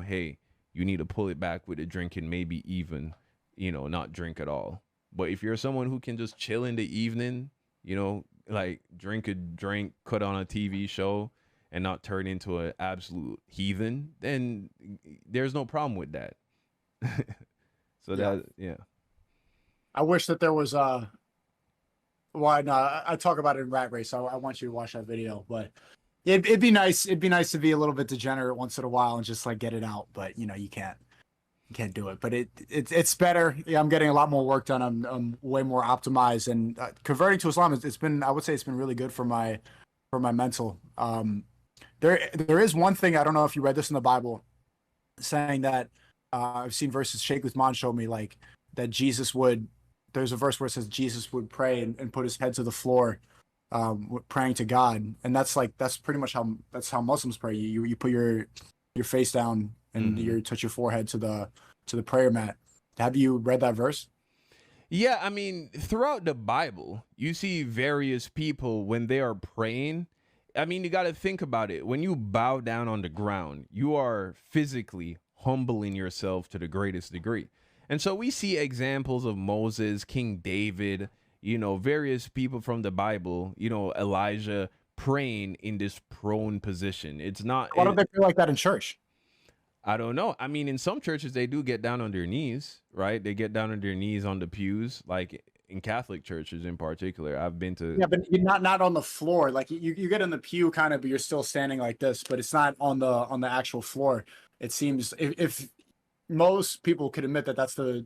hey, you need to pull it back with the drinking, maybe even, not drink at all. But if you're someone who can just chill in the evening, like drink a drink, cut on a TV show, and not turn into an absolute heathen, then there's no problem with that. Yeah. I wish that there was I talk about it in Rat Race, so I want you to watch that video. But it'd be nice. It'd be nice to be a little bit degenerate once in a while and just like get it out. But you can't do it. But it's better. Yeah, I'm getting a lot more work done. I'm way more optimized, and converting to Islam. I would say it's been really good for my mental. There is one thing, I don't know if you read this in the Bible, saying that I've seen verses Sheikh Uthman showed me, like that there's a verse where it says Jesus would pray and put his head to the floor praying to God, and that's pretty much how Muslims pray. You put your face down and Hmm. you touch your forehead to the prayer mat. Have you read that verse? Yeah, I mean, throughout the Bible, you see various people when they are praying. I mean, you got to think about it. When you bow down on the ground, you are physically humbling yourself to the greatest degree. And so we see examples of Moses, King David, various people from the Bible, Elijah praying in this prone position. It's not, Why don't they feel like that in church? I don't know. I mean, in some churches, they do get down on their knees, right? They get down on their knees on the pews, like in Catholic churches in particular. I've been to. Yeah, but you're not on the floor. Like you get in the pew kind of, but you're still standing like this. But it's not on the actual floor. It seems if most people could admit that that's the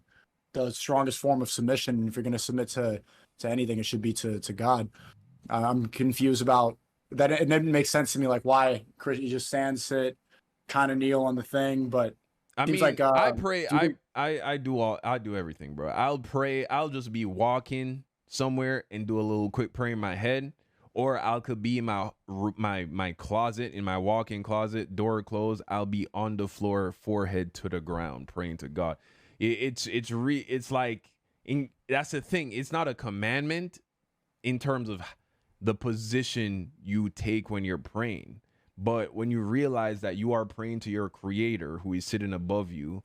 strongest form of submission. If you're going to submit to anything, it should be to God. I'm confused about that. It didn't make sense to me. Like why you just stand, sit, kind of kneel on the thing, but I seems mean, like I pray. do you think, I do everything, bro. I'll pray. I'll just be walking somewhere and do a little quick prayer in my head, or I could be in my closet, in my walk-in closet, door closed. I'll be on the floor, forehead to the ground, praying to God. It's like that's the thing. It's not a commandment in terms of the position you take when you're praying. But when you realize that you are praying to your creator who is sitting above you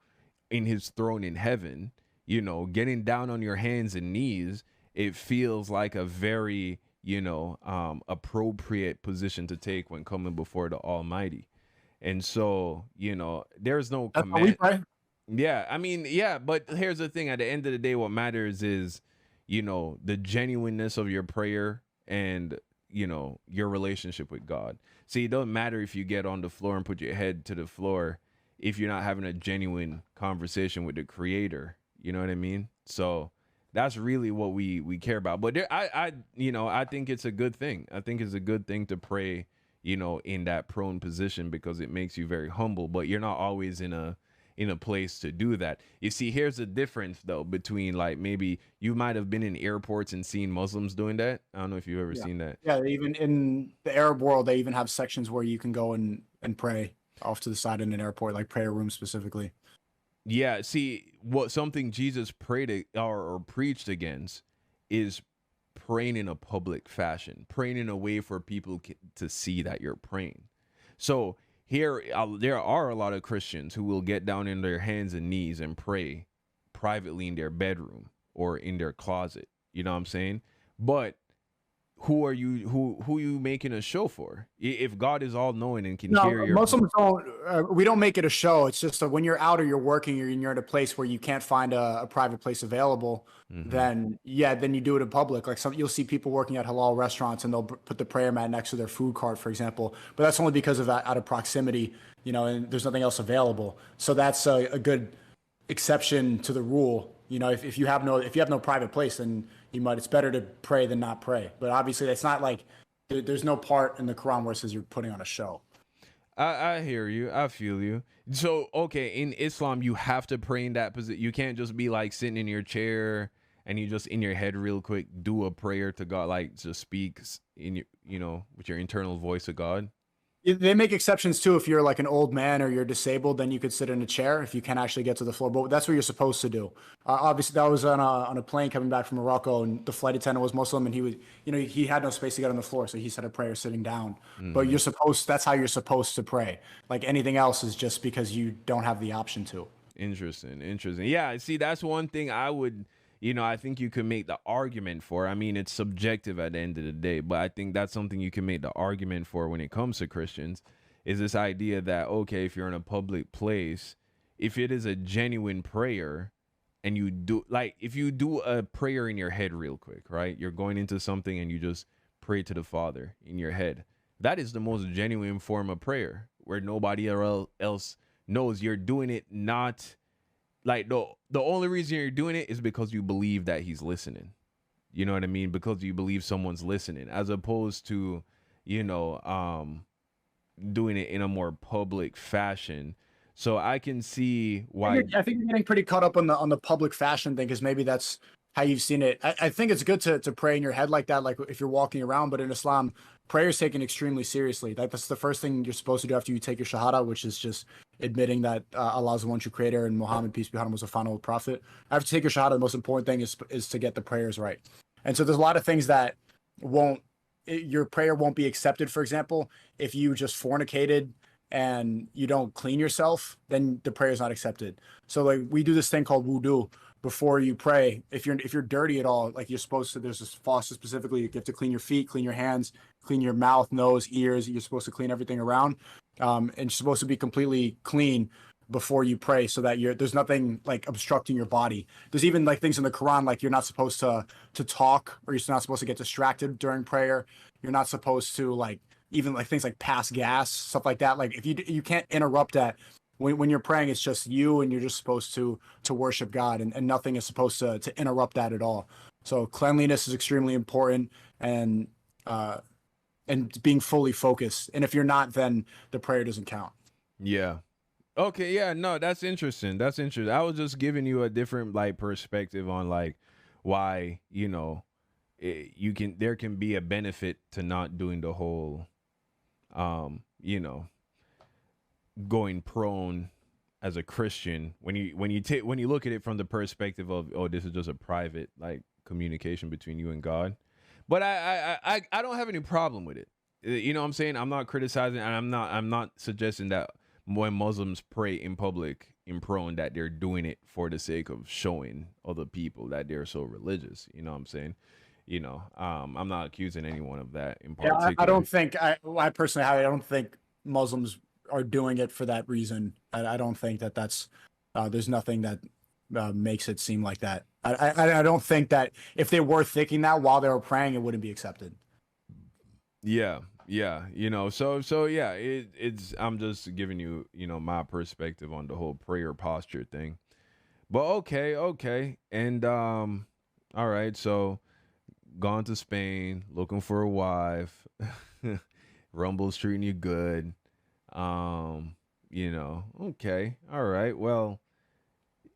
in his throne in heaven, getting down on your hands and knees, it feels like a very, appropriate position to take when coming before the Almighty. And so, there's no that's how we command. pray? Yeah, I mean, yeah, but here's the thing. At the end of the day, what matters is, the genuineness of your prayer and, your relationship with God. See, it doesn't matter if you get on the floor and put your head to the floor if you're not having a genuine conversation with the creator. You know what I mean? So that's really what we care about. But I think it's a good thing. I think it's a good thing to pray, in that prone position because it makes you very humble, but you're not always in a place to do that. You see, here's the difference though between like maybe you might have been in airports and seen Muslims doing that. I don't know if you've ever Yeah. seen that. Yeah, they even in the Arab world, they even have sections where you can go and pray off to the side in an airport, like prayer room specifically. Yeah, see, what something Jesus or preached against is praying in a public fashion, praying in a way for people to see that you're praying. So here, there are a lot of Christians who will get down in their hands and knees and pray privately in their bedroom or in their closet. You know what I'm saying? But who you making a show for? If God is all knowing and can No, hear your. Muslims don't. We don't make it a show. It's just that when you're out or you're working or you're in a place where you can't find a private place available, Mhm. then yeah, then you do it in public. Like you'll see people working at halal restaurants and they'll put the prayer mat next to their food cart, for example. But that's only because of out of proximity, and there's nothing else available. So that's a good exception to the rule. If you have no private place, then it's better to pray than not pray. But obviously, that's not like there's no part in the Quran where it says you're putting on a show. I hear you. I feel you. So, okay, in Islam, you have to pray in that position. You can't just be like sitting in your chair and you just in your head real quick do a prayer to God, like just speak in your, with your internal voice to God. They make exceptions too. If you're like an old man or you're disabled, then you could sit in a chair if you can actually get to the floor. But that's what you're supposed to do. Obviously, that was on a plane coming back from Morocco, and the flight attendant was Muslim, and he was, he had no space to get on the floor, so he said a prayer sitting down. But Hmm. that's how you're supposed to pray. Like anything else is just because you don't have the option to. Interesting. Interesting. Yeah. See, that's one thing I would, I think you could make the argument for. I mean, it's subjective at the end of the day, but I think that's something you can make the argument for when it comes to Christians is this idea that, okay, if you're in a public place, if it is a genuine prayer and you do, like, if you do a prayer in your head real quick, right? You're going into something and you just pray to the Father in your head. That is the most genuine form of prayer where nobody else knows you're doing it. Not like the only reason you're doing it is because you believe that he's listening. You know what I mean? Because you believe someone's listening, as opposed to, you know, doing it in a more public fashion. So I can see why. I think you're getting pretty caught up on the public fashion thing because maybe that's how you've seen it. I think it's good to pray in your head like that, like if you're walking around. But in Islam, prayer is taken extremely seriously. That's the first thing you're supposed to do after you take your shahada, which is just admitting that Allah is the one true creator and Muhammad, peace be upon him, was a final prophet. After you take your shahada, the most important thing is to get the prayers right. And so there's a lot of things that your prayer won't be accepted. For example, if you just fornicated and you don't clean yourself, then the prayer is not accepted. So like we do this thing called wudu before you pray. If you're dirty at all, like you're supposed to, there's this faucet specifically, you have to clean your feet, clean your hands, clean your mouth, nose, ears. You're supposed to clean everything around, and you're supposed to be completely clean before you pray, so that there's nothing like obstructing your body. There's even like things in the Quran, like you're not supposed to talk, or you're not supposed to get distracted during prayer. You're not supposed to like even like things like pass gas, stuff like that. Like if you can't interrupt that when you're praying. It's just you, and you're just supposed to worship God, and nothing is supposed to interrupt that at all. So cleanliness is extremely important, and being fully focused. And if you're not, then the prayer doesn't count. Yeah. Okay, yeah, no, that's interesting. That's interesting. I was just giving you a different like perspective on like why, there can be a benefit to not doing the whole going prone as a Christian when you look at it from the perspective of, oh, this is just a private like communication between you and God. But I don't have any problem with it. You know what I'm saying? I'm not criticizing, and I'm not suggesting that when Muslims pray in public in prone that they're doing it for the sake of showing other people that they're so religious. You know what I'm saying? I'm not accusing anyone of that in particular. I don't think I personally, I don't think Muslims are doing it for that reason. I don't think that's there's nothing that makes it seem like that. I don't think that if they were thinking that while they were praying, it wouldn't be accepted. Yeah. So yeah, it's I'm just giving you, my perspective on the whole prayer posture thing. But okay. And all right, so gone to Spain, looking for a wife. Rumble's treating you good. Okay. All right. Well,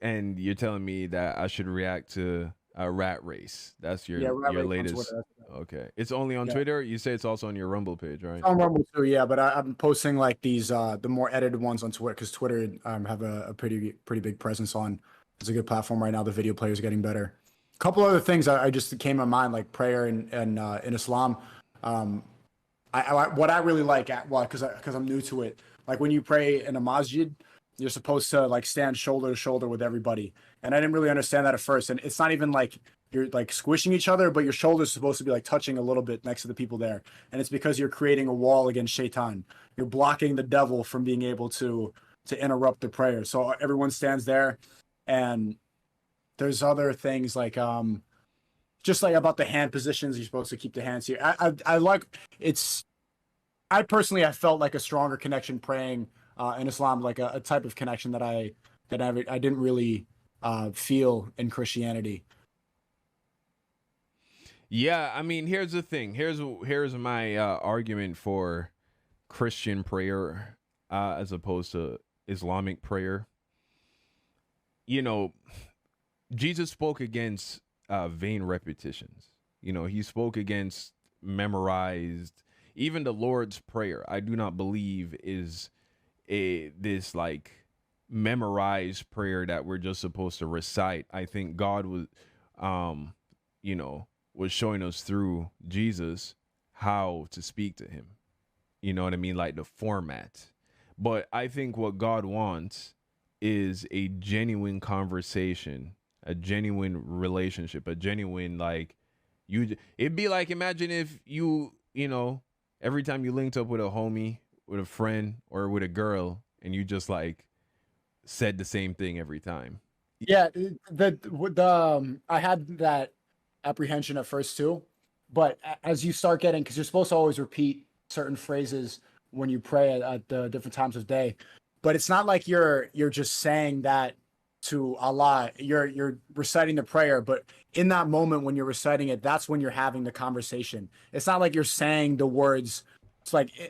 and you're telling me that I should react to a rat race. That's your latest. Okay. It's only on Twitter. You say it's also on your Rumble page, right? On Rumble too, yeah. But I'm posting like these the more edited ones on Twitter, because Twitter have a pretty big presence on. It's a good platform right now. The video players are getting better. A couple other things I just came to mind, like prayer and in Islam. What I really like because I'm new to it. Like when you pray in a masjid, you're supposed to like stand shoulder to shoulder with everybody. And I didn't really understand that at first. And it's not even like you're like squishing each other, but your shoulders supposed to be like touching a little bit next to the people there. And it's because you're creating a wall against shaitan. You're blocking the devil from being able to interrupt the prayer. So everyone stands there. And there's other things like just like about the hand positions. You're supposed to keep the hands here. I like it's. I personally have felt like a stronger connection praying in Islam, like a type of connection that I didn't really feel in Christianity. Yeah, I mean, here's the thing. Here's my argument for Christian prayer as opposed to Islamic prayer. Jesus spoke against vain repetitions. He spoke against memorized. Even the Lord's Prayer, I do not believe is this like memorized prayer that we're just supposed to recite. I think God was, was showing us through Jesus how to speak to him. You know what I mean? Like the format. But I think what God wants is a genuine conversation, a genuine relationship, a genuine like it'd be like, imagine if every time you linked up with a homie, with a friend, or with a girl, and you just like said the same thing every time. Yeah, I had that apprehension at first too, but as you start getting, because you're supposed to always repeat certain phrases when you pray at the different times of day, but it's not like you're just saying that to Allah. You're reciting the prayer, but in that moment when you're reciting it, that's when you're having the conversation. It's not like you're saying the words.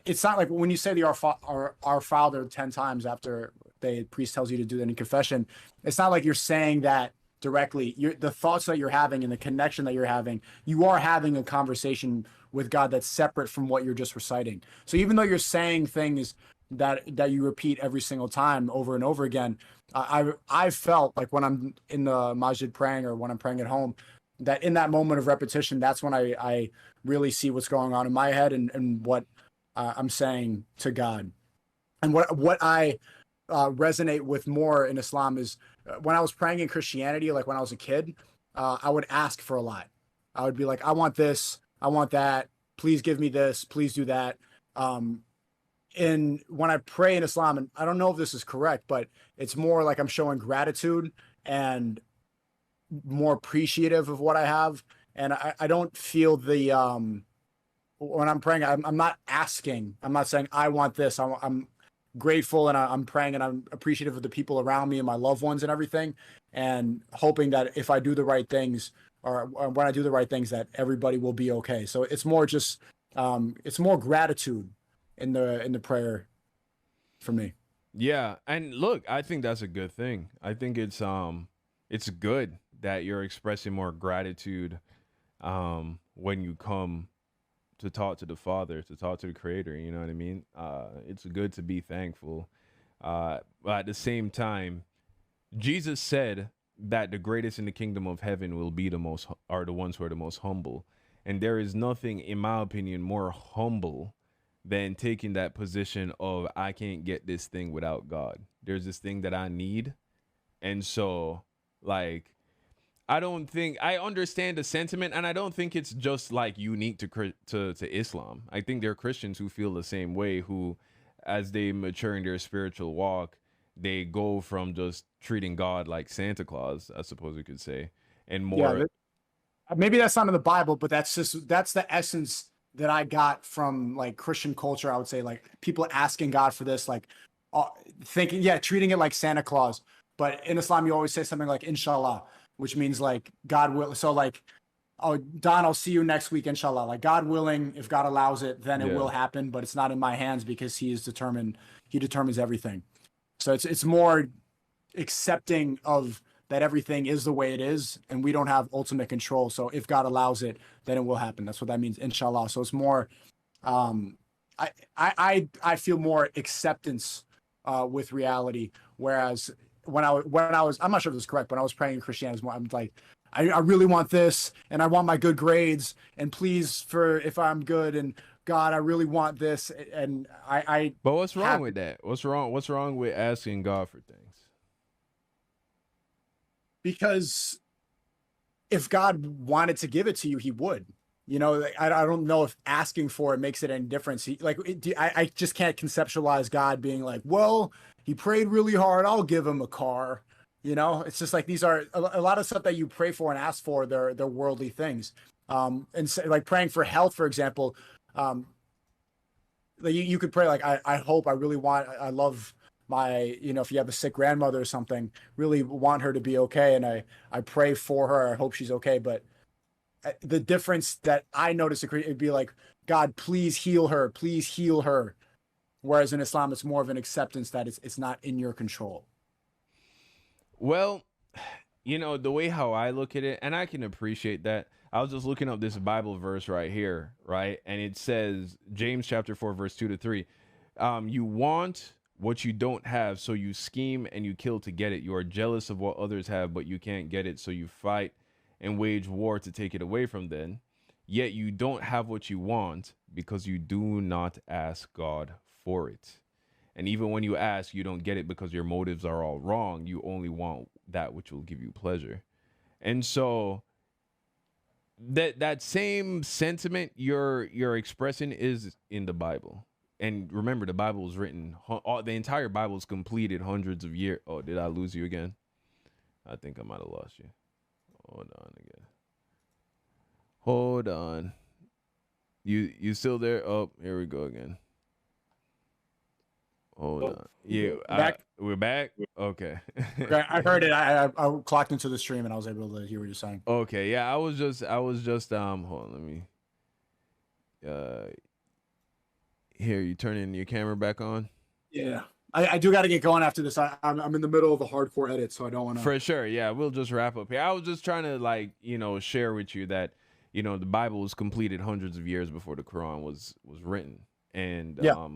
It's not like when you say the Our Father 10 times after the priest tells you to do that in confession. It's not like you're saying that directly, the thoughts that you're having and the connection that you're having, you are having a conversation with God that's separate from what you're just reciting. So even though you're saying things that you repeat every single time over and over again, I felt like when I'm in the masjid praying or when I'm praying at home, that in that moment of repetition, that's when I really see what's going on in my head and what I'm saying to God. And what I resonate with more in Islam is when I was praying in Christianity, like when I was a kid, I would ask for a lot. I would be like, I want this, I want that, please give me this, please do that. And when I pray in Islam, and I don't know if this is correct, but it's more like I'm showing gratitude and more appreciative of what I have. And I don't feel the when I'm praying, I'm not asking. I'm not saying I want this. I'm grateful and I'm praying and I'm appreciative of the people around me and my loved ones and everything, and hoping that if I do the right things or when I do the right things, that everybody will be okay. So it's more just it's more gratitude in the prayer for me. Yeah, and look, I think that's a good thing. I think it's good that you're expressing more gratitude when you come to talk to the Father, to talk to the Creator. You know what I mean? It's good to be thankful. But at the same time, Jesus said that the greatest in the kingdom of heaven will be the ones who are the most humble. And there is nothing, in my opinion, more humble than taking that position of I can't get this thing without God. There's this thing that I need. And so, like, I don't think I understand the sentiment, and I don't think it's just like unique to Islam. I think there are Christians who feel the same way, who, as they mature in their spiritual walk, they go from just treating God like Santa Claus, I suppose you could say, and more. Yeah, maybe that's not in the Bible, but that's the essence that I got from like Christian culture. I would say like people asking God for this, like thinking, yeah, treating it like Santa Claus. But in Islam, you always say something like inshallah, which means like God will. So like, oh, Don, I'll see you next week, inshallah. Like God willing, if God allows it, then it will happen. But it's not in my hands because He is determined. He determines everything. So it's more accepting of that everything is the way it is, and we don't have ultimate control. So if God allows it, then it will happen. That's what that means, inshallah. So it's more, I feel more acceptance with reality. Whereas when I was, I'm not sure if this is correct, but I was praying in Christianity, I'm like, I really want this, and I want my good grades, and please for if I'm good, and God, I really want this, and I. But what's wrong with that? What's wrong? What's wrong with asking God for things? Because if God wanted to give it to you, He would. You know, I don't know if asking for it makes it any difference. I just can't conceptualize God being like, well, he prayed really hard, I'll give him a car. You know, it's just like these are a lot of stuff that you pray for and ask for. They're worldly things. And so, like praying for health, for example, like you could pray like I hope, I really want, I love my, you know, if you have a sick grandmother or something, really want her to be okay, and I pray for her, I hope she's okay. But the difference that I noticed, it'd be like, God, please heal her, please heal her. Whereas in Islam, it's more of an acceptance that it's not in your control. Well, you know, the way how I look at it, and I can appreciate that. I was just looking up this Bible verse right here, right? And it says, James chapter 4, verse 2-3. You want what you don't have, so you scheme and you kill to get it. You are jealous of what others have, but you can't get it, so you fight and wage war to take it away from them. Yet you don't have what you want because you do not ask God for it. And even when you ask, you don't get it because your motives are all wrong. You only want that which will give you pleasure. And so that same sentiment you're expressing is in the Bible. And remember, the Bible was written, the entire Bible is completed hundreds of years. Oh, did I lose you again? I think I might have lost you. Hold on again. Hold on. You still there? Oh, here we go again. Hold on. Yeah, we're back. Okay. Okay, I heard it. I clocked into the stream and I was able to hear what you're saying. Okay, yeah, I was just hold on, let me here, you turning your camera back on? Yeah. I do got to get going after this. I'm in the middle of a hardcore edit, so I don't want to. For sure. Yeah, we'll just wrap up here. I was just trying to like, share with you that, the Bible was completed hundreds of years before the Quran was written. And Yeah.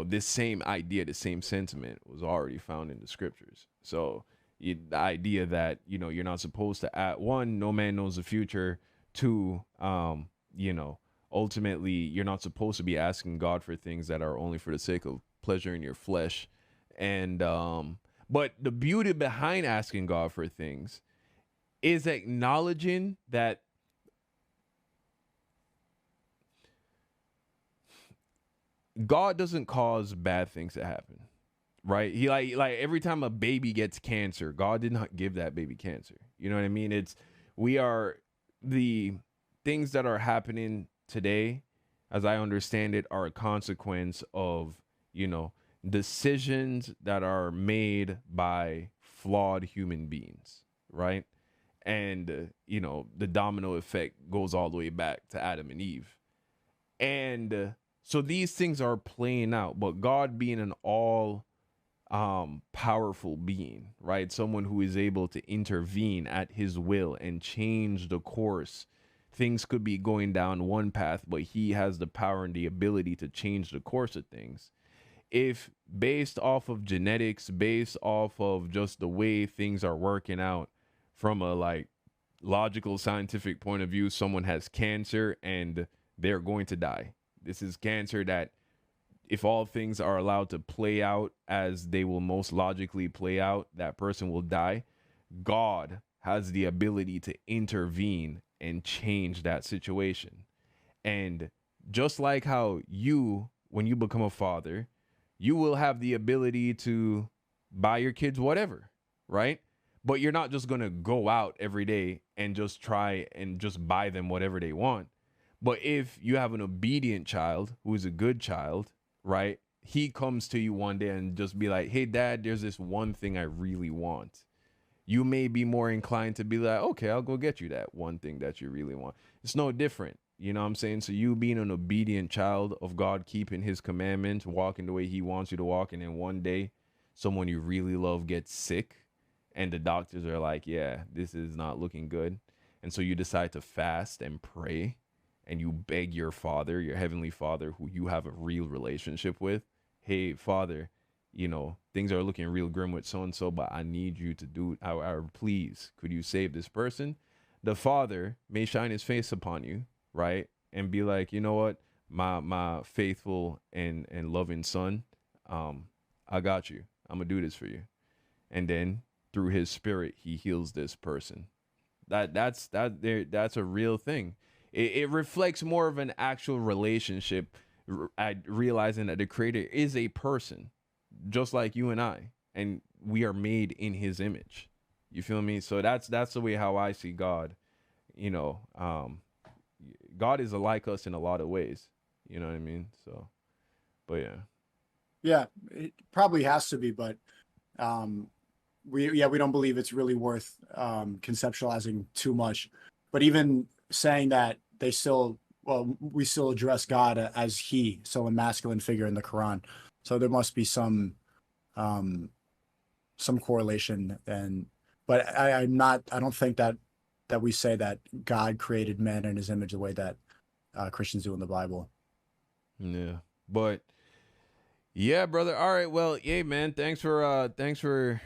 this same idea, the same sentiment was already found in the scriptures. So the idea that, you're not supposed to add, one, no man knows the future. Two, ultimately you're not supposed to be asking God for things that are only for the sake of pleasure in your flesh. And but the beauty behind asking God for things is acknowledging that God doesn't cause bad things to happen, right? He like every time a baby gets cancer, God did not give that baby cancer. You know what I mean? We are the things that are happening today, as I understand it, are a consequence of, decisions that are made by flawed human beings, right? And the domino effect goes all the way back to Adam and Eve. And so these things are playing out, but God being an all powerful being, right? Someone who is able to intervene at his will and change the course. Things could be going down one path, but he has the power and the ability to change the course of things. If based off of genetics, based off of just the way things are working out from a like logical scientific point of view, someone has cancer and they're going to die. This is cancer that, if all things are allowed to play out as they will most logically play out, that person will die. God has the ability to intervene and change that situation. And just like how you, when you become a father, you will have the ability to buy your kids whatever, right? But you're not just going to go out every day and just try and just buy them whatever they want. But if you have an obedient child who is a good child, right? He comes to you one day and just be like, hey, dad, there's this one thing I really want. You may be more inclined to be like, okay, I'll go get you that one thing that you really want. It's no different. You know what I'm saying? So you being an obedient child of God, keeping his commandments, walking the way he wants you to walk. And then one day someone you really love gets sick and the doctors are like, yeah, this is not looking good. And so you decide to fast and pray and you beg your father, your heavenly father, who you have a real relationship with, hey, father, things are looking real grim with so-and-so, but I need you to do, please, could you save this person? The father may shine his face upon you, right? And be like, you know what, my faithful and loving son, I got you. I'm gonna do this for you. And then through his spirit, he heals this person. That's a real thing. It reflects more of an actual relationship, realizing that the creator is a person just like you and I, and we are made in his image. You feel me? So that's the way how I see God. God is like us in a lot of ways. You know what I mean? So, but yeah. Yeah, it probably has to be, but we don't believe it's really worth conceptualizing too much. But even saying that, we still address God as he, so a masculine figure in the Quran. So there must be some correlation. But I don't think that we say that God created man in his image the way that Christians do in the Bible. Yeah, but yeah, brother. All right. Well, yeah, man. Thanks for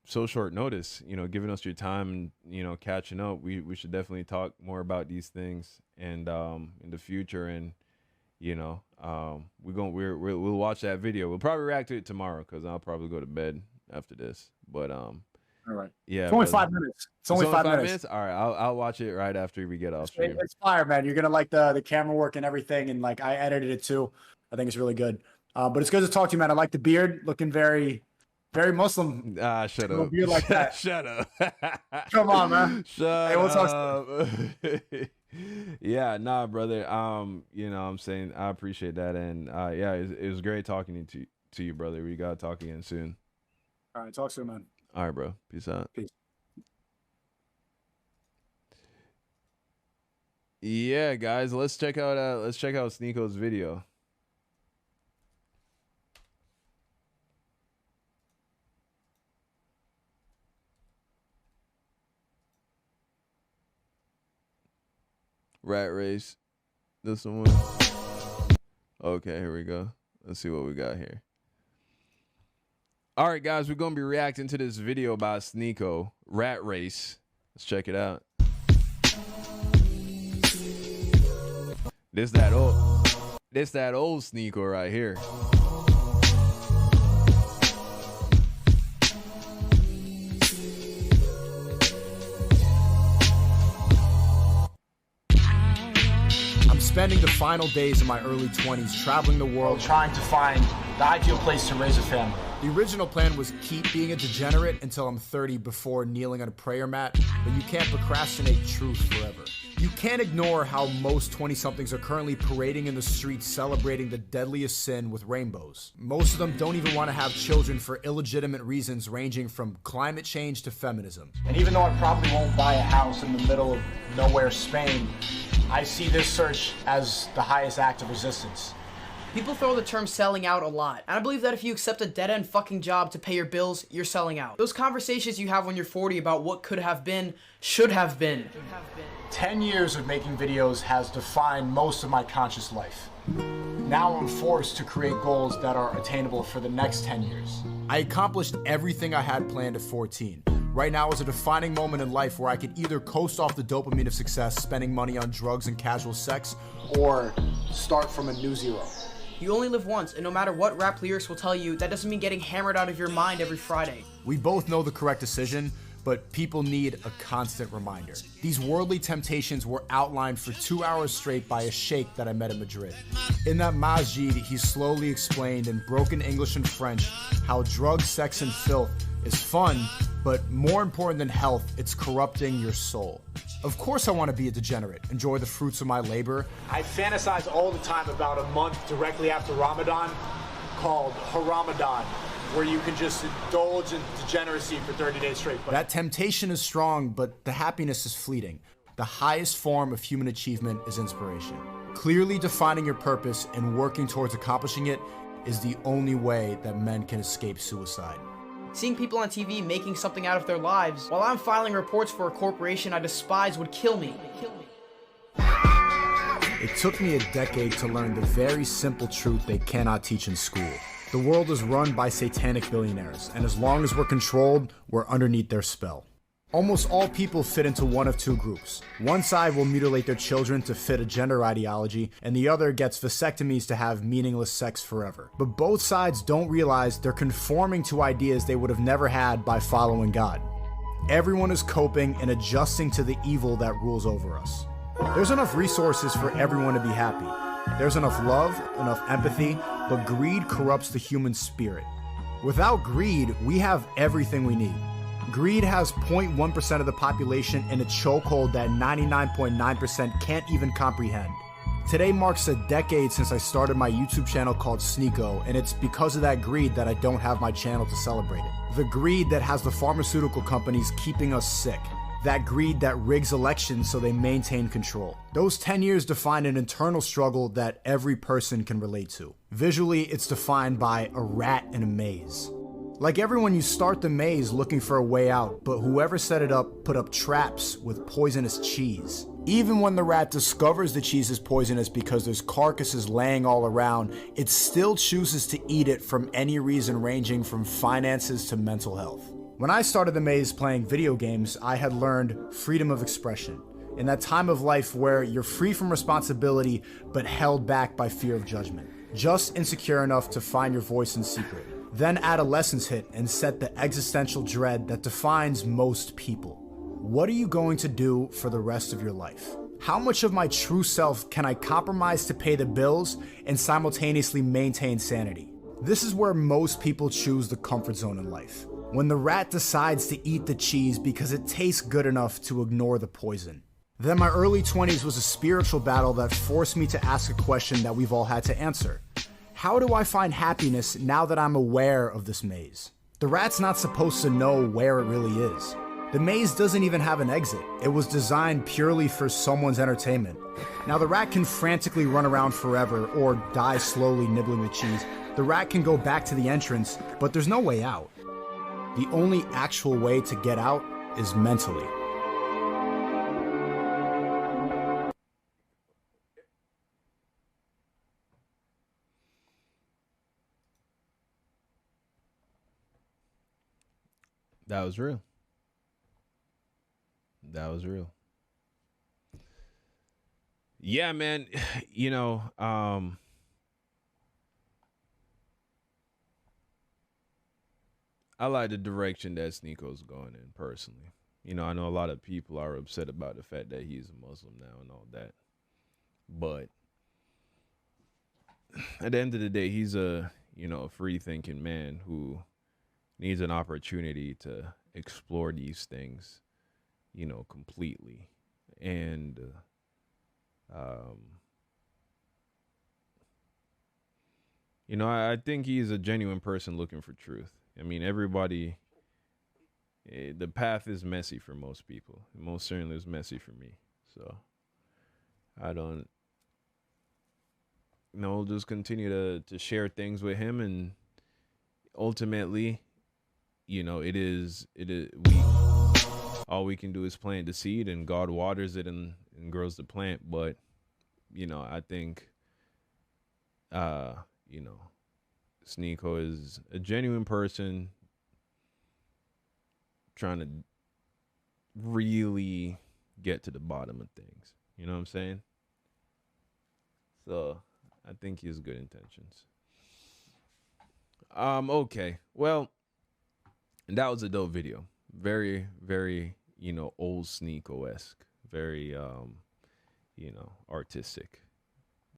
so short notice, giving us your time and, catching up. We should definitely talk more about these things and in the future. And, we'll watch that video. We'll probably react to it tomorrow because I'll probably go to bed after this. But all right. Yeah. It's only 5 minutes. It's only 5 minutes. All right. I'll watch it right after we get off stream. It's fire, man. You're gonna like the camera work and everything, and like I edited it too. I think it's really good. But it's good to talk to you, man. I like the beard, looking very, very Muslim. Shut up. Beard like that. Shut up. Come on, man. Shut Hey, we'll talk up. Yeah, nah, brother. I'm saying I appreciate that, and yeah, it was great talking to you, brother. We gotta talk again soon. All right, talk soon, man. All right, bro. Peace out. Peace. Yeah, guys, let's check out Sneako's video. Rat Race. This one. Okay, here we go. Let's see what we got here. All right, guys, we're going to be reacting to this video by Sneako, Rat Race. Let's check it out. This that old Sneako right here. I'm spending the final days of my early 20s traveling the world trying to find the ideal place to raise a family. The original plan was keep being a degenerate until I'm 30 before kneeling on a prayer mat, but you can't procrastinate truth forever. You can't ignore how most 20-somethings are currently parading in the streets celebrating the deadliest sin with rainbows. Most of them don't even want to have children for illegitimate reasons ranging from climate change to feminism. And even though I probably won't buy a house in the middle of nowhere Spain, I see this search as the highest act of resistance. People throw the term selling out a lot, and I believe that if you accept a dead-end fucking job to pay your bills, you're selling out. Those conversations you have when you're 40 about what could have been, should have been. 10 years of making videos has defined most of my conscious life. Now I'm forced to create goals that are attainable for the next 10 years. I accomplished everything I had planned at 14. Right now is a defining moment in life where I could either coast off the dopamine of success, spending money on drugs and casual sex, or start from a new zero. You only live once, and no matter what rap lyrics will tell you, that doesn't mean getting hammered out of your mind every Friday. We both know the correct decision, but people need a constant reminder. These worldly temptations were outlined for 2 hours straight by a sheikh that I met in Madrid. In that masjid, he slowly explained in broken English and French how drugs, sex, and filth is fun, but more important than health, it's corrupting your soul. Of course I want to be a degenerate, enjoy the fruits of my labor. I fantasize all the time about a month directly after Ramadan called Haramadan, where you can just indulge in degeneracy for 30 days straight. But that temptation is strong, but the happiness is fleeting. The highest form of human achievement is inspiration. Clearly defining your purpose and working towards accomplishing it is the only way that men can escape suicide. Seeing people on TV making something out of their lives while I'm filing reports for a corporation I despise would kill me. It took me a decade to learn the very simple truth they cannot teach in school. The world is run by satanic billionaires, and as long as we're controlled, we're underneath their spell. Almost all people fit into one of two groups. One side will mutilate their children to fit a gender ideology, and the other gets vasectomies to have meaningless sex forever. But both sides don't realize they're conforming to ideas they would have never had by following God. Everyone is coping and adjusting to the evil that rules over us. There's enough resources for everyone to be happy. There's enough love, enough empathy, but greed corrupts the human spirit. Without greed, we have everything we need. Greed has 0.1% of the population in a chokehold that 99.9% can't even comprehend. Today marks a decade since I started my YouTube channel called Sneako, and it's because of that greed that I don't have my channel to celebrate it. The greed that has the pharmaceutical companies keeping us sick. That greed that rigs elections so they maintain control. Those 10 years define an internal struggle that every person can relate to. Visually, it's defined by a rat in a maze. Like everyone, you start the maze looking for a way out, but whoever set it up put up traps with poisonous cheese. Even when the rat discovers the cheese is poisonous because there's carcasses laying all around, it still chooses to eat it from any reason ranging from finances to mental health. When I started the maze playing video games, I had learned freedom of expression. In that time of life where you're free from responsibility, but held back by fear of judgment. Just insecure enough to find your voice in secret. Then adolescence hit and set the existential dread that defines most people. What are you going to do for the rest of your life? How much of my true self can I compromise to pay the bills and simultaneously maintain sanity? This is where most people choose the comfort zone in life. When the rat decides to eat the cheese because it tastes good enough to ignore the poison. Then my early 20s was a spiritual battle that forced me to ask a question that we've all had to answer. How do I find happiness now that I'm aware of this maze? The rat's not supposed to know where it really is. The maze doesn't even have an exit. It was designed purely for someone's entertainment. Now the rat can frantically run around forever or die slowly nibbling the cheese. The rat can go back to the entrance, but there's no way out. The only actual way to get out is mentally. That was real. That was real. Yeah, man. You know, I like the direction that Sneako's going in personally. You know, I know a lot of people are upset about the fact that he's a Muslim now and all that. But at the end of the day, he's a, you know, a free thinking man who needs an opportunity to explore these things, you know, completely. And um you know, I think he's a genuine person looking for truth. I mean, everybody, the path is messy for most people. It most certainly is messy for me. So I don't, you know, just continue to share things with him, and ultimately, you know, we all we can do is plant the seed, and God waters it and grows the plant. But you know, I think, you know, Sneako is a genuine person trying to really get to the bottom of things. You know what I'm saying? So I think he has good intentions. Okay. Well, that was a dope video. Very, very, you know, old Sneako-esque. Very you know, artistic.